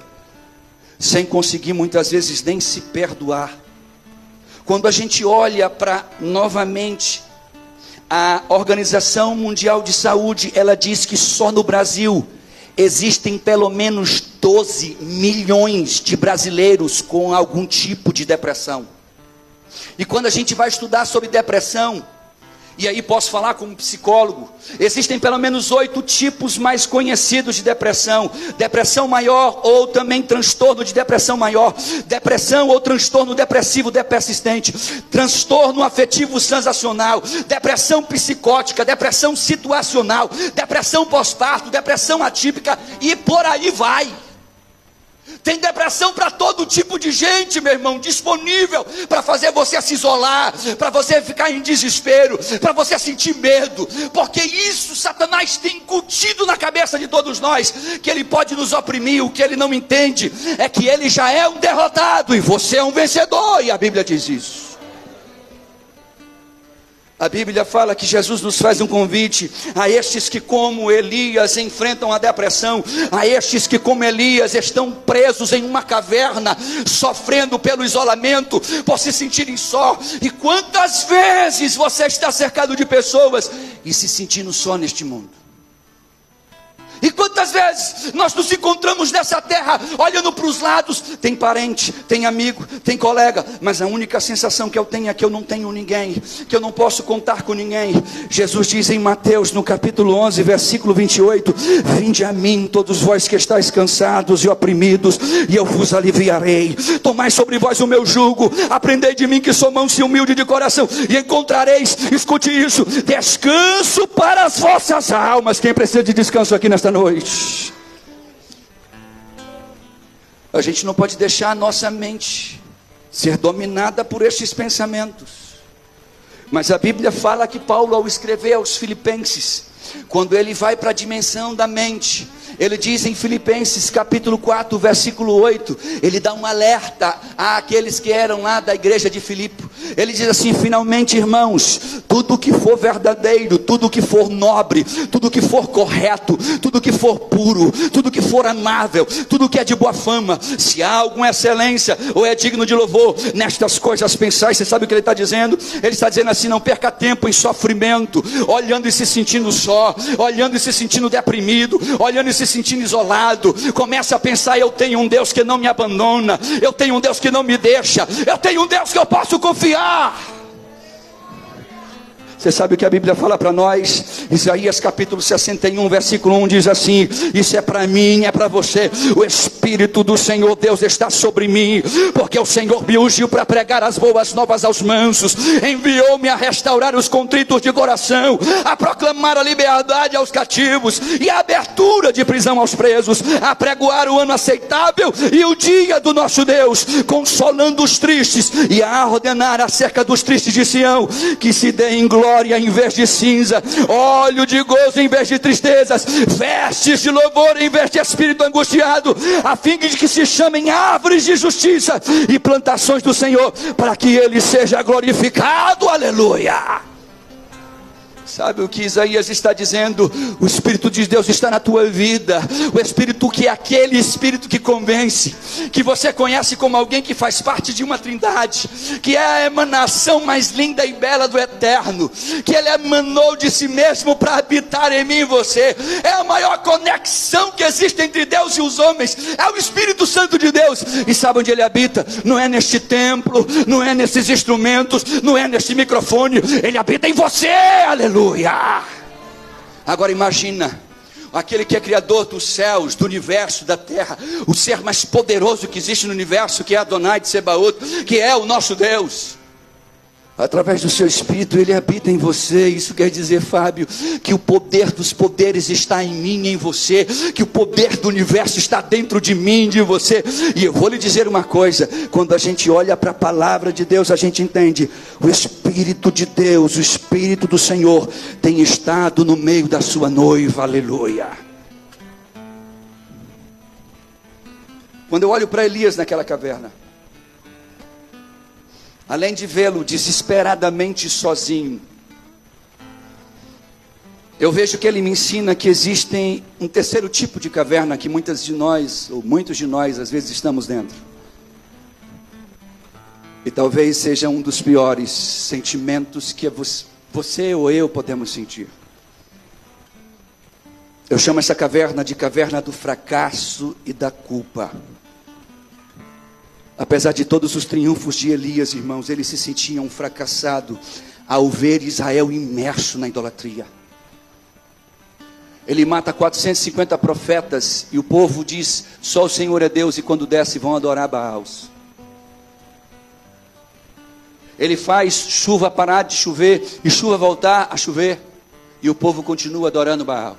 sem conseguir muitas vezes nem se perdoar. Quando a gente olha para, novamente, a Organização Mundial de Saúde, ela diz que só no Brasil existem pelo menos 12 milhões de brasileiros com algum tipo de depressão. E quando a gente vai estudar sobre depressão, e aí posso falar como psicólogo, existem pelo menos 8 tipos mais conhecidos de depressão. Depressão maior ou também transtorno de depressão maior, depressão ou transtorno depressivo persistente, transtorno afetivo transacional, depressão psicótica, depressão situacional, depressão pós-parto, depressão atípica e por aí vai. Tem depressão para todo tipo de gente, meu irmão, disponível para fazer você se isolar, para você ficar em desespero, para você sentir medo, porque isso Satanás tem incutido na cabeça de todos nós, que ele pode nos oprimir. O que ele não entende é que ele já é um derrotado e você é um vencedor, e a Bíblia diz isso. A Bíblia fala que Jesus nos faz um convite a estes que, como Elias, enfrentam a depressão, a estes que, como Elias, estão presos em uma caverna, sofrendo pelo isolamento, por se sentirem só. E quantas vezes você está cercado de pessoas e se sentindo só neste mundo? E quantas vezes nós nos encontramos nessa terra, olhando para os lados, tem parente, tem amigo, tem colega, mas a única sensação que eu tenho é que eu não tenho ninguém, que eu não posso contar com ninguém. Jesus diz em Mateus, no capítulo 11, versículo 28, vinde a mim todos vós que estáis cansados e oprimidos, e eu vos aliviarei. Tomai sobre vós o meu jugo, aprendei de mim que sou manso e humilde de coração, e encontrareis, escute isso, descanso para as vossas almas. Quem precisa de descanso aqui nesta noite? A gente não pode deixar a nossa mente ser dominada por estes pensamentos. Mas a Bíblia fala que Paulo, ao escrever aos Filipenses, quando ele vai para a dimensão da mente, ele diz em Filipenses capítulo 4, versículo 8, ele dá um alerta àqueles que eram lá da igreja de Filipe. Ele diz assim: finalmente, irmãos, tudo que for verdadeiro, tudo que for nobre, tudo que for correto, tudo que for puro, tudo que for amável, tudo que é de boa fama, se há alguma excelência ou é digno de louvor, nestas coisas pensai. Você sabe o que ele está dizendo? Ele está dizendo assim: não perca tempo em sofrimento, olhando e se sentindo só. redor, olhando e se sentindo deprimido, olhando e se sentindo isolado. Comece a pensar: eu tenho um Deus que não me abandona, eu tenho um Deus que não me deixa, eu tenho um Deus que eu posso confiar. Você sabe o que a Bíblia fala para nós? Isaías capítulo 61, versículo 1 diz assim: isso é para mim, é para você. O Espírito do Senhor Deus está sobre mim, porque o Senhor me ungiu para pregar as boas novas aos mansos, enviou-me a restaurar os contritos de coração, a proclamar a liberdade aos cativos e a abertura de prisão aos presos, a pregoar o ano aceitável e o dia do nosso Deus, consolando os tristes e a ordenar acerca dos tristes de Sião, que se deem glória em vez de cinza, óleo de gozo em vez de tristezas, vestes de louvor em vez de espírito angustiado, a fim de que se chamem árvores de justiça e plantações do Senhor, para que Ele seja glorificado. Aleluia! Sabe o que Isaías está dizendo? O Espírito de Deus está na tua vida. O Espírito que é aquele Espírito que convence, que você conhece como alguém que faz parte de uma trindade, que é a emanação mais linda e bela do Eterno, que Ele emanou de si mesmo para habitar em mim e você. É a maior conexão que existe entre Deus e os homens, é o Espírito Santo de Deus. E sabe onde Ele habita? Não é neste templo, não é nesses instrumentos, não é neste microfone. Ele habita em você. Aleluia! Agora imagina, aquele que é criador dos céus, do universo, da terra, o ser mais poderoso que existe no universo, que é Adonai de Sebaot, que é o nosso Deus. Através do seu Espírito Ele habita em você. Isso quer dizer, Fábio, que o poder dos poderes está em mim e em você, que o poder do universo está dentro de mim e de você. E eu vou lhe dizer uma coisa: quando a gente olha para a palavra de Deus, a gente entende: o Espírito de Deus, o Espírito do Senhor tem estado no meio da sua noiva. Aleluia. Quando eu olho para Elias naquela caverna, além de vê-lo desesperadamente sozinho, eu vejo que ele me ensina que existe um terceiro tipo de caverna que muitos de nós às vezes estamos dentro. E talvez seja um dos piores sentimentos que você ou eu podemos sentir. Eu chamo essa caverna de caverna do fracasso e da culpa. Apesar de todos os triunfos de Elias, irmãos, ele se sentia um fracassado ao ver Israel imerso na idolatria. Ele mata 450 profetas e o povo diz: só o Senhor é Deus, e quando desce vão adorar Baals. Ele faz chuva parar de chover e chuva voltar a chover, e o povo continua adorando Baal.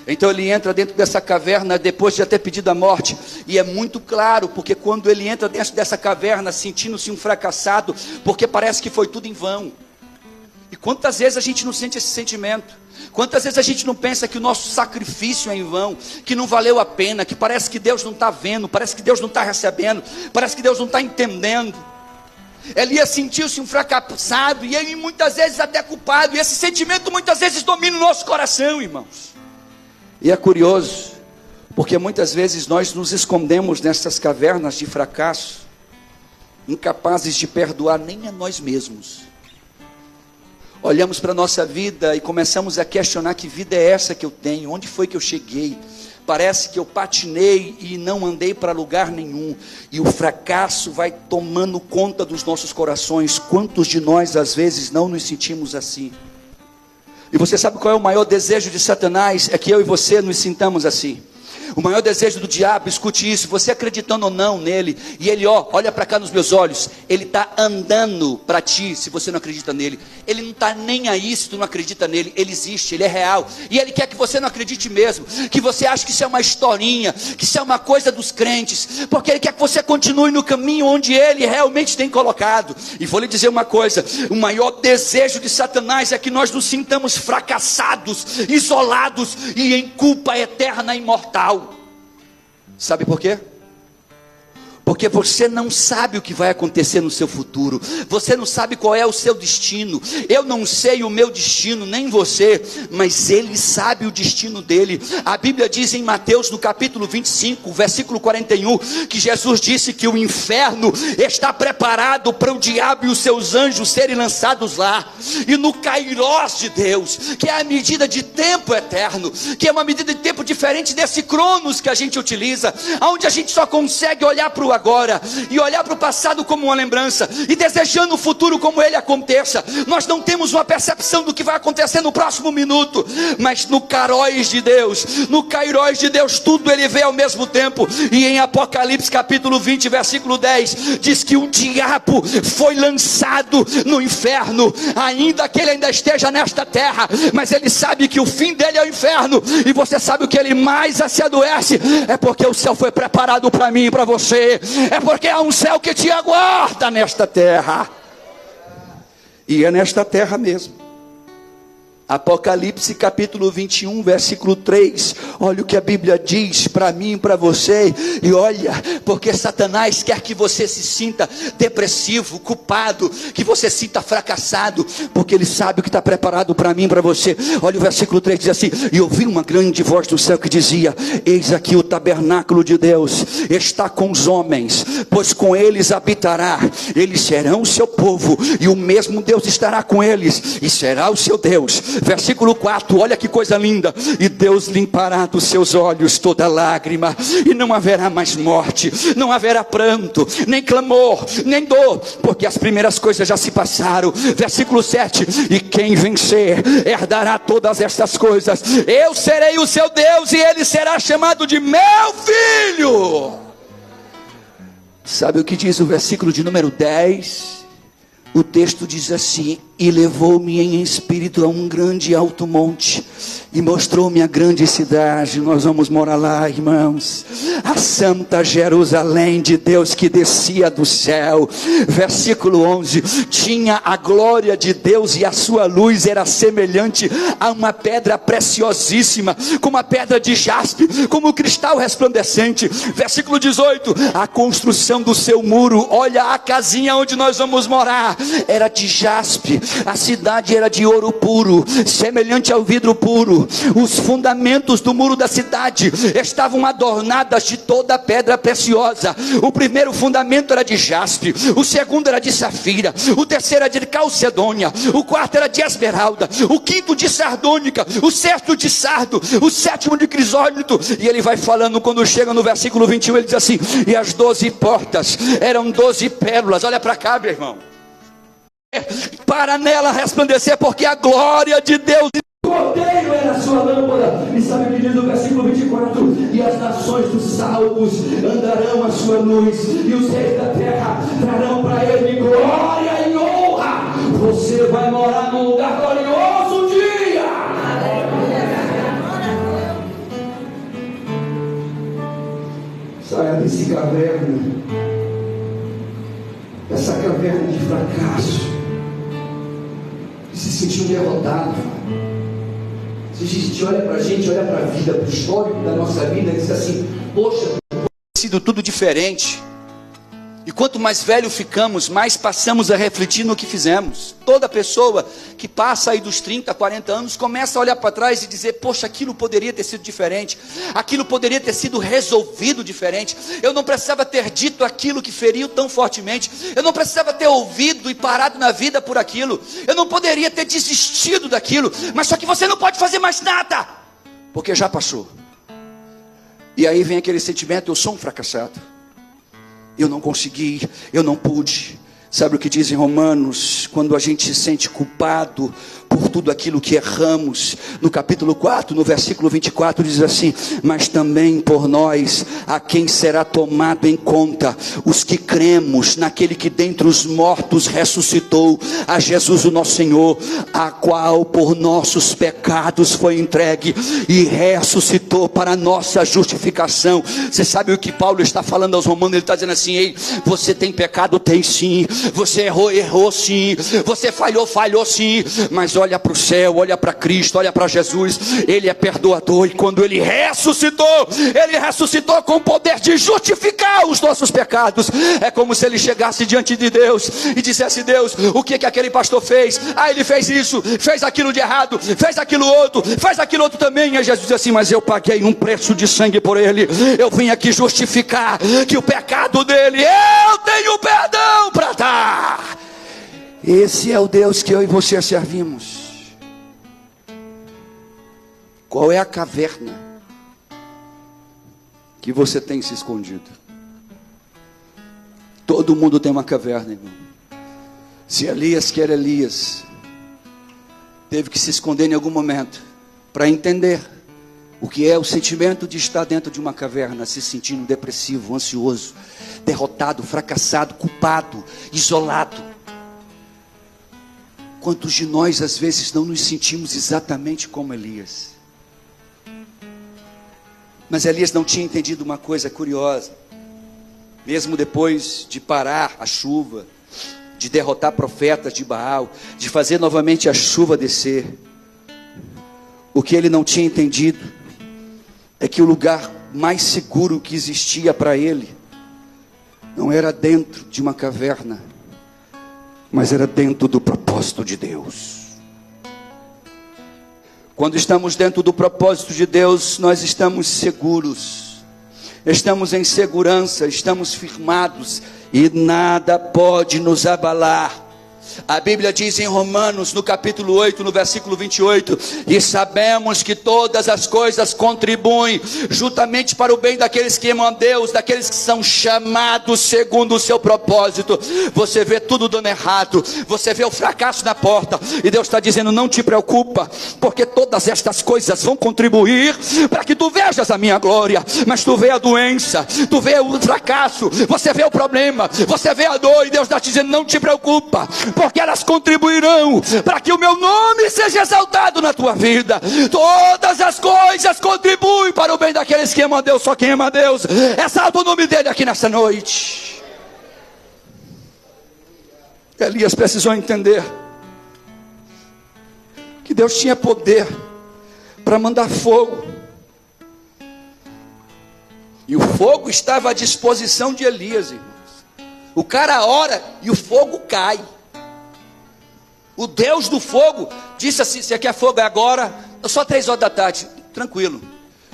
Então ele entra dentro dessa caverna depois de já ter pedido a morte. E é muito claro, porque quando ele entra dentro dessa caverna sentindo-se um fracassado, porque parece que foi tudo em vão. E quantas vezes a gente não sente esse sentimento? Quantas vezes a gente não pensa que o nosso sacrifício é em vão, que não valeu a pena, que parece que Deus não está vendo, parece que Deus não está recebendo, parece que Deus não está entendendo. Elias sentiu-se um fracassado e ele muitas vezes até culpado. E esse sentimento muitas vezes domina o nosso coração, irmãos. E é curioso, porque muitas vezes nós nos escondemos nessas cavernas de fracasso, incapazes de perdoar nem a nós mesmos. Olhamos para a nossa vida e começamos a questionar: que vida é essa que eu tenho? Onde foi que eu cheguei? Parece que eu patinei e não andei para lugar nenhum. E o fracasso vai tomando conta dos nossos corações. Quantos de nós às vezes não nos sentimos assim? E você sabe qual é o maior desejo de Satanás? É que eu e você nos sintamos assim. O maior desejo do diabo, escute isso, você acreditando ou não nele, e ele olha para cá nos meus olhos, ele está andando para ti, se você não acredita nele. Ele não está nem aí se tu não acredita nele. Ele existe, ele é real, e ele quer que você não acredite mesmo, que você ache que isso é uma historinha, que isso é uma coisa dos crentes, porque ele quer que você continue no caminho onde ele realmente tem colocado. E vou lhe dizer uma coisa: o maior desejo de Satanás é que nós nos sintamos fracassados, isolados e em culpa eterna e imortal. Sabe por quê? Porque você não sabe o que vai acontecer no seu futuro. Você não sabe qual é o seu destino. Eu não sei o meu destino, nem você, mas Ele sabe o destino dele. A Bíblia diz em Mateus, no capítulo 25, versículo 41, que Jesus disse que o inferno está preparado para o diabo e os seus anjos serem lançados lá. E no kairós de Deus, que é a medida de tempo eterno, que é uma medida de tempo diferente desse cronos que a gente utiliza, onde a gente só consegue olhar para o agora e olhar para o passado como uma lembrança e desejando o futuro como ele aconteça. Nós não temos uma percepção do que vai acontecer no próximo minuto, mas no kairós de Deus, tudo ele vê ao mesmo tempo. E em Apocalipse capítulo 20, versículo 10, diz que o diabo foi lançado no inferno, ainda que ele ainda esteja nesta terra, mas ele sabe que o fim dele é o inferno. E você sabe o que ele mais se adoece? É porque o céu foi preparado para mim e para você. É porque há um céu que te aguarda nesta terra. E é nesta terra mesmo. Apocalipse capítulo 21, versículo 3. Olha o que a Bíblia diz para mim e para você. E olha, porque Satanás quer que você se sinta depressivo, culpado, que você se sinta fracassado, porque ele sabe o que está preparado para mim e para você. Olha o versículo 3, diz assim: e ouvi uma grande voz do céu que dizia: eis aqui o tabernáculo de Deus está com os homens, pois com eles habitará, eles serão o seu povo, e o mesmo Deus estará com eles, e será o seu Deus. Versículo 4, olha que coisa linda: e Deus limpará dos seus olhos toda lágrima, e não haverá mais morte, não haverá pranto, nem clamor, nem dor, porque as primeiras coisas já se passaram. Versículo 7, e quem vencer herdará todas estas coisas, eu serei o seu Deus, e ele será chamado de meu filho. Sabe o que diz o versículo de número 10? O texto diz assim: e levou-me em espírito a um grande alto monte, e mostrou-me a grande cidade. Nós vamos morar lá, irmãos, a santa Jerusalém de Deus, que descia do céu. Versículo 11, tinha a glória de Deus, e a sua luz era semelhante a uma pedra preciosíssima, como a pedra de jaspe, como cristal resplandecente. Versículo 18, a construção do seu muro, olha a casinha onde nós vamos morar, era de jaspe. A cidade era de ouro puro, semelhante ao vidro puro. Os fundamentos do muro da cidade estavam adornadas de toda pedra preciosa. O primeiro fundamento era de jaspe, o segundo era de safira, o terceiro era de calcedônia, o quarto era de esmeralda, o quinto de sardônica, o sexto de sardo, o sétimo de crisólito. E ele vai falando, quando chega no versículo 21, ele diz assim: e as 12 portas eram 12 pérolas. Olha para cá, meu irmão, para nela resplandecer, porque a glória de Deus, o cordeiro era a sua lâmpada. E sabe o que diz no versículo 24? E as nações dos salvos andarão a sua luz, e os reis da terra trarão para ele glória e honra. Você vai morar num lugar glorioso um dia. Saia desse caverna, essa caverna de fracasso, se sentiu derrotado. Se a gente olha para a gente, olha para a vida, para o histórico da nossa vida, e diz assim: poxa, tem sido tudo diferente. E quanto mais velho ficamos, mais passamos a refletir no que fizemos. Toda pessoa que passa aí dos 30, 40 anos, começa a olhar para trás e dizer: poxa, aquilo poderia ter sido diferente, aquilo poderia ter sido resolvido diferente, eu não precisava ter dito aquilo que feriu tão fortemente, eu não precisava ter ouvido e parado na vida por aquilo, eu não poderia ter desistido daquilo. Mas só que você não pode fazer mais nada, porque já passou. E aí vem aquele sentimento: eu sou um fracassado, eu não consegui, eu não pude. Sabe o que diz em Romanos? Quando a gente se sente culpado por tudo aquilo que erramos, no capítulo 4, no versículo 24, diz assim: mas também por nós, a quem será tomado em conta, os que cremos naquele que dentre os mortos ressuscitou, a Jesus o nosso Senhor, a qual por nossos pecados foi entregue e ressuscitou para a nossa justificação. Você sabe o que Paulo está falando aos romanos? Ele está dizendo assim: ei, você tem pecado? Tem sim. Você errou sim. Você falhou sim. Mas olha olha para o céu, olha para Cristo, olha para Jesus. Ele é perdoador, e quando Ele ressuscitou com o poder de justificar os nossos pecados. É como se Ele chegasse diante de Deus e dissesse: Deus, o que aquele pastor fez? Ele fez isso, fez aquilo de errado, fez aquilo outro também. E Jesus diz assim: mas eu paguei um preço de sangue por ele, eu vim aqui justificar que o pecado dele, eu tenho perdão para dar. Esse é o Deus que eu e você servimos. Qual é a caverna que você tem se escondido? Todo mundo tem uma caverna, irmão. Se Elias, que era Elias, teve que se esconder em algum momento para entender o que é o sentimento de estar dentro de uma caverna, se sentindo depressivo, ansioso, derrotado, fracassado, culpado, isolado. Quantos de nós às vezes não nos sentimos exatamente como Elias? Mas Elias não tinha entendido uma coisa curiosa. Mesmo depois de parar a chuva, de derrotar profetas de Baal, de fazer novamente a chuva descer, o que ele não tinha entendido é que o lugar mais seguro que existia para ele não era dentro de uma caverna, mas era dentro do propósito de Deus. Quando estamos dentro do propósito de Deus, nós estamos seguros, estamos em segurança, estamos firmados, e nada pode nos abalar. A Bíblia diz em Romanos, no capítulo 8, no versículo 28, e sabemos que todas as coisas contribuem juntamente para o bem daqueles que amam a Deus, daqueles que são chamados segundo o seu propósito. Você vê tudo dando errado, você vê o fracasso na porta, e Deus está dizendo: não te preocupa, porque todas estas coisas vão contribuir para que tu vejas a minha glória. Mas tu vê a doença, tu vê o fracasso, você vê o problema, você vê a dor, e Deus está dizendo: não te preocupa, porque elas contribuirão para que o meu nome seja exaltado na tua vida. Todas as coisas contribuem para o bem daqueles que amam a Deus. Só quem ama a Deus exalta o nome dele aqui nessa noite. Elias precisou entender que Deus tinha poder para mandar fogo, e o fogo estava à disposição de Elias, irmãos. O cara ora e o fogo cai. O Deus do fogo disse assim: você quer fogo agora? Só 3 horas da tarde, tranquilo.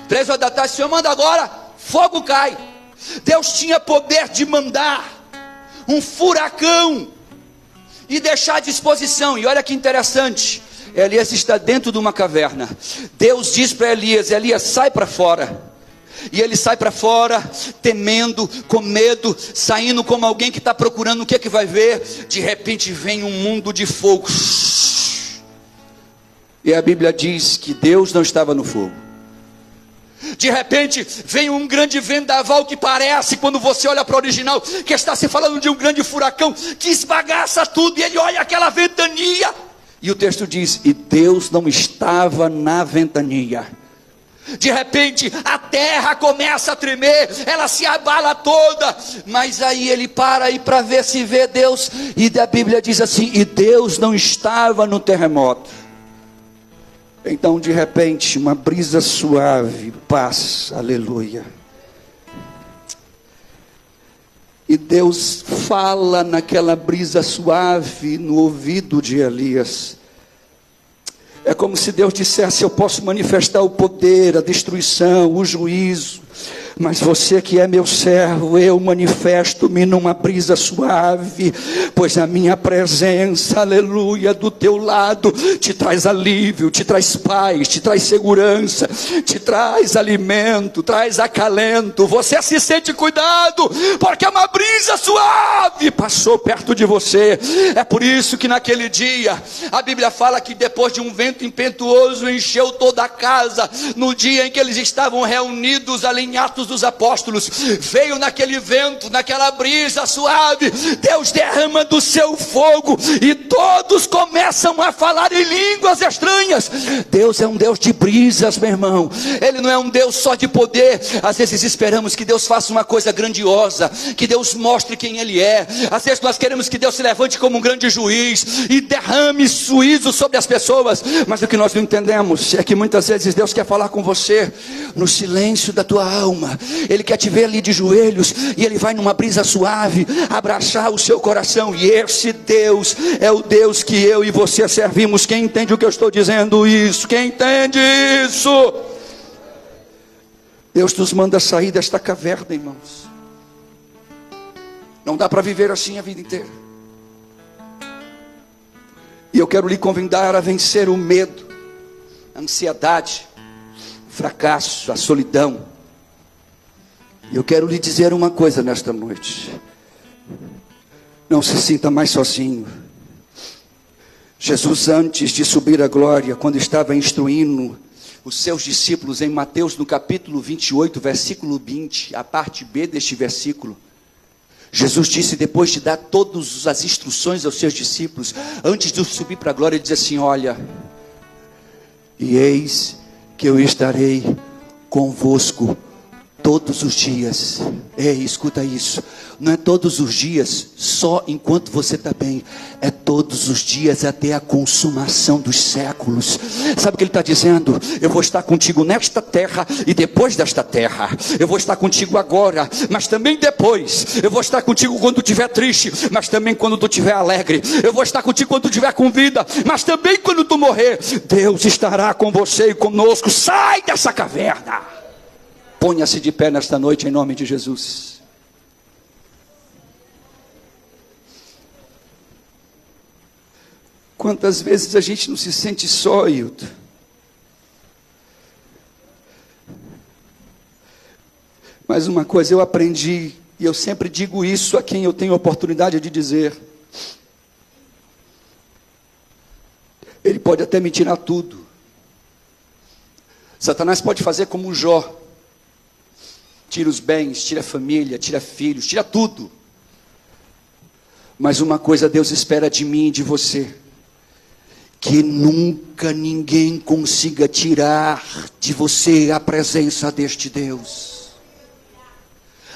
3 horas da tarde, o Senhor manda agora, fogo cai. Deus tinha poder de mandar um furacão e deixar à disposição. E olha que interessante, Elias está dentro de uma caverna. Deus diz para Elias: Elias, sai para fora. E ele sai para fora, temendo, com medo, saindo como alguém que está procurando o que é que vai ver. De repente vem um mundo de fogo, e a Bíblia diz que Deus não estava no fogo. De repente vem um grande vendaval que parece, quando você olha para o original, que está se falando de um grande furacão que esbagaça tudo. E ele olha aquela ventania, e o texto diz: e Deus não estava na ventania. De repente a terra começa a tremer, ela se abala toda, mas aí ele para aí para ver se vê Deus, e a Bíblia diz assim: e Deus não estava no terremoto. Então de repente uma brisa suave passa, aleluia, e Deus fala naquela brisa suave no ouvido de Elias. É como se Deus dissesse: eu posso manifestar o poder, a destruição, o juízo, mas você que é meu servo, eu manifesto-me numa brisa suave, pois a minha presença, aleluia, do teu lado te traz alívio, te traz paz, te traz segurança, te traz alimento, traz acalento. Você se sente cuidado, porque uma brisa suave passou perto de você. É por isso que naquele dia a Bíblia fala que depois de um vento impetuoso encheu toda a casa, no dia em que eles estavam reunidos ali em Atos dos Apóstolos, veio naquele vento, naquela brisa suave, Deus derrama do seu fogo, e todos começam a falar em línguas estranhas. Deus é um Deus de brisas, meu irmão. Ele não é um Deus só de poder. Às vezes esperamos que Deus faça uma coisa grandiosa, que Deus mostre quem Ele é. Às vezes nós queremos que Deus se levante como um grande juiz e derrame juízo sobre as pessoas, mas o que nós não entendemos é que muitas vezes Deus quer falar com você no silêncio da tua alma. Ele quer te ver ali de joelhos, e Ele vai numa brisa suave abraçar o seu coração. E esse Deus é o Deus que eu e você servimos. Quem entende o que eu estou dizendo isso? Quem entende isso? Deus nos manda sair desta caverna, irmãos. Não dá para viver assim a vida inteira. E eu quero lhe convidar a vencer o medo, a ansiedade, o fracasso, a solidão. E eu quero lhe dizer uma coisa nesta noite: não se sinta mais sozinho. Jesus, antes de subir à glória, quando estava instruindo os seus discípulos em Mateus no capítulo 28, versículo 20, a parte B deste versículo, Jesus disse, depois de dar todas as instruções aos seus discípulos, antes de subir para a glória, ele diz assim: olha, e eis que eu estarei convosco todos os dias. Ei, escuta isso. Não é todos os dias só enquanto você está bem, é todos os dias até a consumação dos séculos. Sabe o que ele está dizendo? Eu vou estar contigo nesta terra e depois desta terra. Eu vou estar contigo agora, mas também depois. Eu vou estar contigo quando tu estiver triste, mas também quando tu estiver alegre. Eu vou estar contigo quando tu estiver com vida, mas também quando tu morrer. Deus estará com você e conosco. Sai dessa caverna. Ponha-se de pé nesta noite em nome de Jesus. Quantas vezes a gente não se sente só, Hilton? Mas uma coisa eu aprendi, e eu sempre digo isso a quem eu tenho oportunidade de dizer: ele pode até me tirar tudo. Satanás pode fazer como Jó. Tira os bens, tira a família, tira filhos, tira tudo. Mas uma coisa Deus espera de mim e de você: que nunca ninguém consiga tirar de você a presença deste Deus.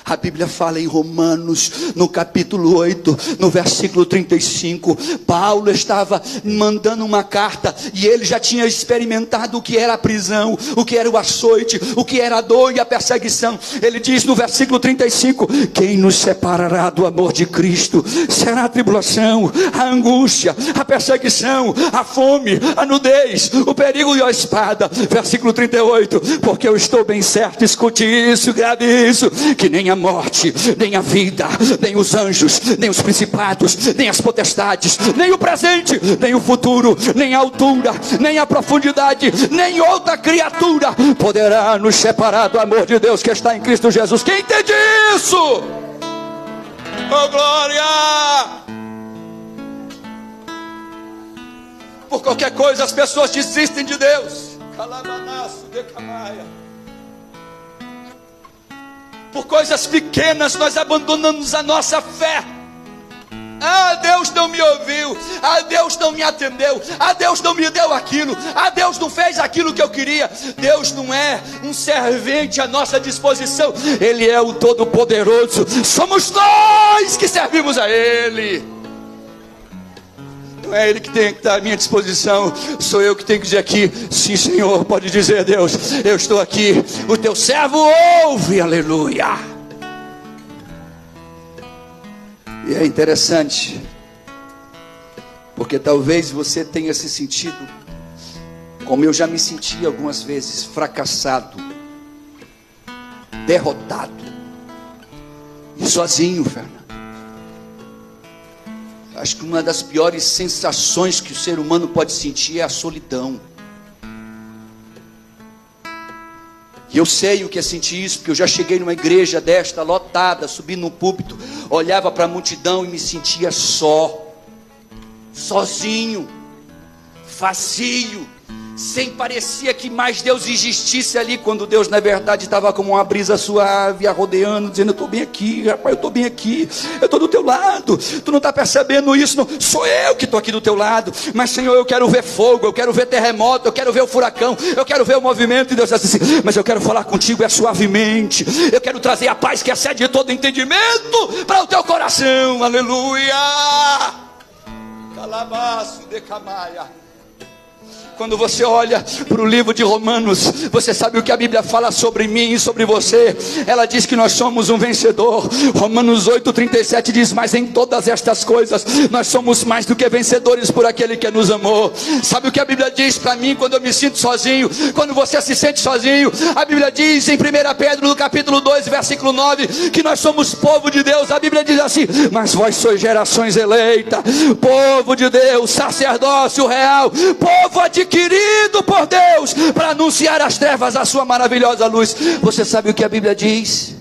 A Bíblia fala em Romanos, no capítulo 8, no versículo 35, Paulo estava mandando uma carta, e ele já tinha experimentado o que era a prisão, o que era o açoite, o que era a dor e a perseguição. Ele diz no versículo 35, quem nos separará do amor de Cristo? Será a tribulação, a angústia, a perseguição, a fome, a nudez, o perigo e a espada. Versículo 38, porque eu estou bem certo, escute isso, grave isso, que nem a morte, nem a vida, nem os anjos, nem os principados, nem as potestades, nem o presente, nem o futuro, nem a altura, nem a profundidade, nem outra criatura poderá nos separar do amor de Deus que está em Cristo Jesus. Quem entende isso? Oh glória! Por qualquer coisa as pessoas desistem de Deus. Calabanaço de Camaia. Por coisas pequenas nós abandonamos a nossa fé. Ah, Deus não me ouviu. Ah, Deus não me atendeu. Ah, Deus não me deu aquilo. Ah, Deus não fez aquilo que eu queria. Deus não é um servente à nossa disposição. Ele é o Todo-Poderoso. Somos nós que servimos a Ele. Não é Ele que tem que estar à minha disposição, sou eu que tenho que dizer aqui, sim Senhor, pode dizer Deus, eu estou aqui, o teu servo ouve, aleluia. E é interessante, porque talvez você tenha se sentido, como eu já me senti algumas vezes, fracassado, derrotado, e sozinho, Fernando. Acho que uma das piores sensações que o ser humano pode sentir é a solidão. E eu sei o que é sentir isso, porque eu já cheguei numa igreja desta, lotada, subi no púlpito, olhava para a multidão e me sentia só, sozinho, vazio, sem parecia que mais Deus existisse ali, quando Deus na verdade estava como uma brisa suave, rodeando, dizendo: eu estou bem aqui, rapaz, eu estou bem aqui, eu estou do teu lado, tu não está percebendo isso? Não, sou eu que estou aqui do teu lado, mas Senhor, eu quero ver fogo, eu quero ver terremoto, eu quero ver o furacão, eu quero ver o movimento. E Deus disse assim: mas eu quero falar contigo suavemente, eu quero trazer a paz que excede todo entendimento para o teu coração. Aleluia. Calabaço de camaia. Quando você olha para o livro de Romanos, você sabe o que a Bíblia fala sobre mim e sobre você. Ela diz que nós somos um vencedor. Romanos 8:37 diz: mas em todas estas coisas nós somos mais do que vencedores por aquele que nos amou. Sabe o que a Bíblia diz para mim quando eu me sinto sozinho? Quando você se sente sozinho, a Bíblia diz em 1 Pedro no capítulo 2 versículo 9 que nós somos povo de Deus. A Bíblia diz assim: mas vós sois gerações eleitas, povo de Deus, sacerdócio real, povo adquirido por Deus, para anunciar as trevas a sua maravilhosa luz. Você sabe o que a Bíblia diz?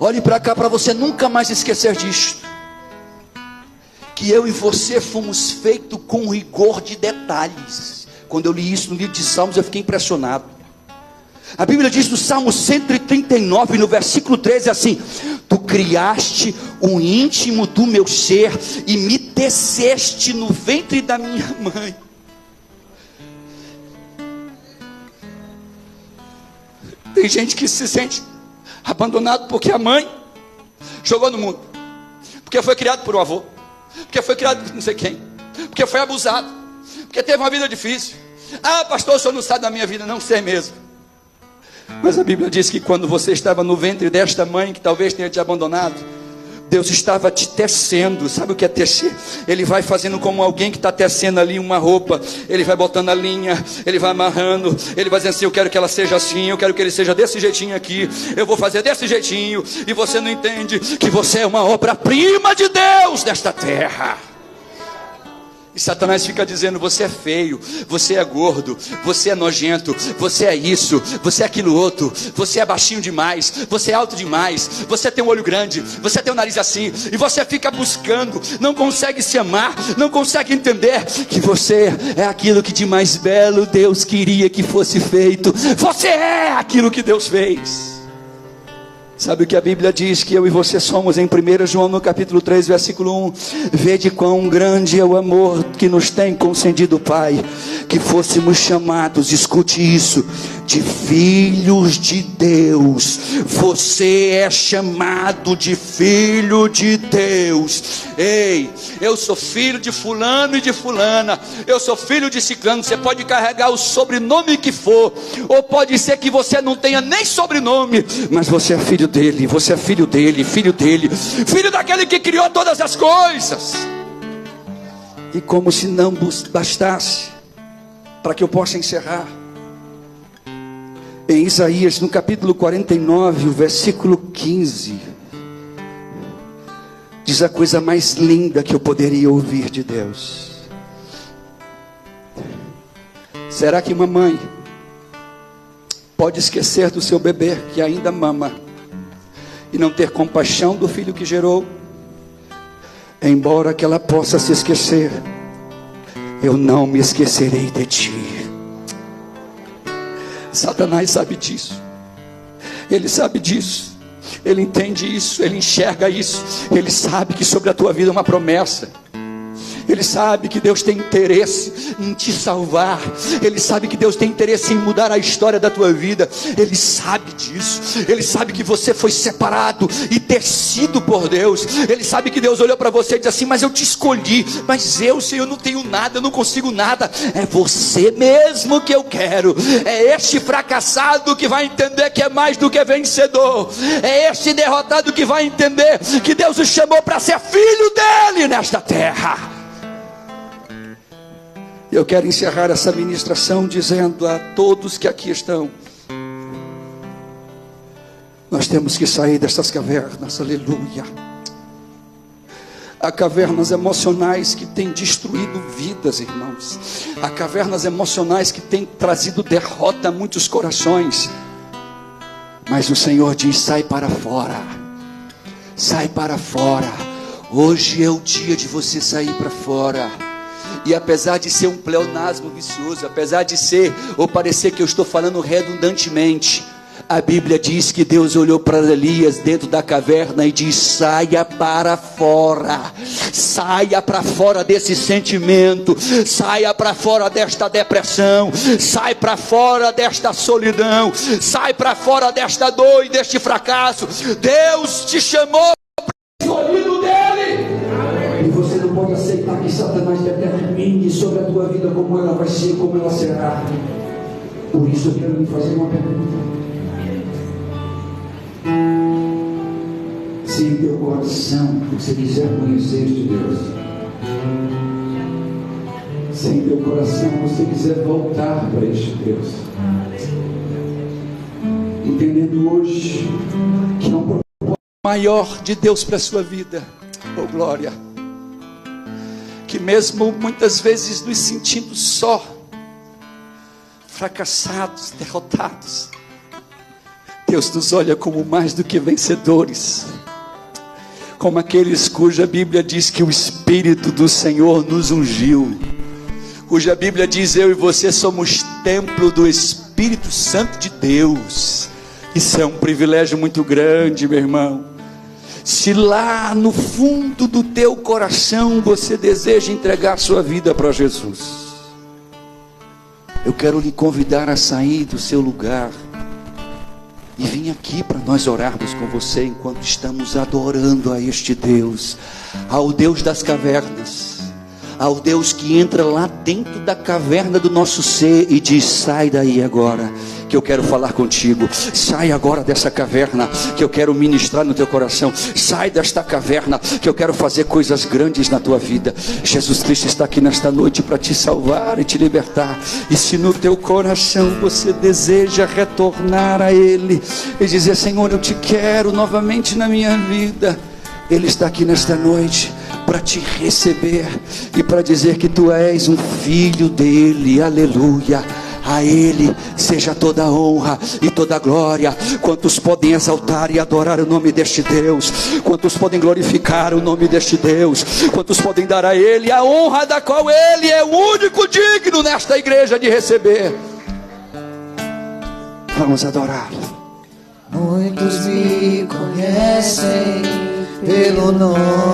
Olhe para cá para você nunca mais esquecer disto, que eu e você fomos feitos com rigor de detalhes. Quando eu li isso no livro de Salmos, eu fiquei impressionado. A Bíblia diz no Salmo 139, no versículo 13 assim: tu criaste o íntimo do meu ser e me teceste no ventre da minha mãe. Tem gente que se sente abandonado porque a mãe jogou no mundo, porque foi criado por um avô, porque foi criado por não sei quem, porque foi abusado, porque teve uma vida difícil. Ah, pastor, o senhor não sabe da minha vida. Não sei mesmo. Mas a Bíblia diz que quando você estava no ventre desta mãe, que talvez tenha te abandonado, Deus estava te tecendo. Sabe o que é tecer? Ele vai fazendo como alguém que está tecendo ali uma roupa. Ele vai botando a linha, ele vai amarrando, ele vai dizendo assim: eu quero que ela seja assim, eu quero que ele seja desse jeitinho aqui, eu vou fazer desse jeitinho. E você não entende que você é uma obra-prima de Deus nesta terra. E Satanás fica dizendo: você é feio, você é gordo, você é nojento, você é isso, você é aquilo outro, você é baixinho demais, você é alto demais, você tem um olho grande, você tem um nariz assim. E você fica buscando, não consegue se amar, não consegue entender que você é aquilo que de mais belo Deus queria que fosse feito. Você é aquilo que Deus fez. Sabe o que a Bíblia diz que eu e você somos em 1 João no capítulo 3 versículo 1? Vede quão grande é o amor que nos tem concedido o Pai, que fôssemos chamados, escute isso, de filhos de Deus. Você é chamado de filho de Deus. Ei, eu sou filho de fulano e de fulana, eu sou filho de ciclano. Você pode carregar o sobrenome que for, ou pode ser que você não tenha nem sobrenome, mas você é filho dele, você é filho dele, filho daquele que criou todas as coisas. E como se não bastasse, para que eu possa encerrar, em Isaías no capítulo 49, o versículo 15, diz a coisa mais linda que eu poderia ouvir de Deus. Será que uma mãe pode esquecer do seu bebê que ainda mama e não ter compaixão do filho que gerou? Embora que ela possa se esquecer, eu não me esquecerei de ti. Satanás sabe disso, ele sabe disso, ele entende isso, ele enxerga isso, ele sabe que sobre a tua vida é uma promessa. Ele sabe que Deus tem interesse em te salvar. Ele sabe que Deus tem interesse em mudar a história da tua vida. Ele sabe disso. Ele sabe que você foi separado e tecido por Deus. Ele sabe que Deus olhou para você e disse assim: mas eu te escolhi. Mas eu, Senhor, não tenho nada, eu não consigo nada. É você mesmo que eu quero. É este fracassado que vai entender que é mais do que vencedor. É este derrotado que vai entender que Deus o chamou para ser filho dele nesta terra. Eu quero encerrar essa ministração dizendo a todos que aqui estão: nós temos que sair dessas cavernas, aleluia. Há cavernas emocionais que têm destruído vidas, irmãos. Há cavernas emocionais que têm trazido derrota a muitos corações. Mas o Senhor diz: sai para fora, sai para fora. Hoje é o dia de você sair para fora. E apesar de ser um pleonasmo vicioso, apesar de ser ou parecer que eu estou falando redundantemente, a Bíblia diz que Deus olhou para Elias dentro da caverna e diz: saia para fora desse sentimento, saia para fora desta depressão, sai para fora desta solidão, sai para fora desta dor e deste fracasso. Deus te chamou para o escolhido dele. E você não pode aceitar que Satanás determine sobre a tua vida como ela vai ser, como ela será. Por isso eu quero lhe fazer uma pergunta. Se em teu coração você quiser conhecer este Deus, se em teu coração você quiser voltar para este Deus, entendendo hoje que é um propósito maior de Deus para a sua vida, oh glória, que mesmo muitas vezes nos sentindo só, fracassados, derrotados, Deus nos olha como mais do que vencedores, como aqueles cuja Bíblia diz que o Espírito do Senhor nos ungiu, cuja Bíblia diz: eu e você somos templo do Espírito Santo de Deus. Isso é um privilégio muito grande, meu irmão. Se lá no fundo do teu coração você deseja entregar sua vida para Jesus, eu quero lhe convidar a sair do seu lugar e vim aqui para nós orarmos com você enquanto estamos adorando a este Deus, ao Deus das cavernas, ao Deus que entra lá dentro da caverna do nosso ser e diz: sai daí agora, que eu quero falar contigo. Sai agora dessa caverna, que eu quero ministrar no teu coração. Sai desta caverna, que eu quero fazer coisas grandes na tua vida. Jesus Cristo está aqui nesta noite para te salvar e te libertar. E se no teu coração você deseja retornar a Ele e dizer: Senhor, eu te quero novamente na minha vida, Ele está aqui nesta noite para te receber e para dizer que tu és um filho dele. Aleluia. A Ele seja toda a honra e toda a glória. Quantos podem exaltar e adorar o nome deste Deus? Quantos podem glorificar o nome deste Deus? Quantos podem dar a Ele a honra da qual Ele é o único digno nesta igreja de receber? Vamos adorá-lo. Muitos me conhecem pelo nome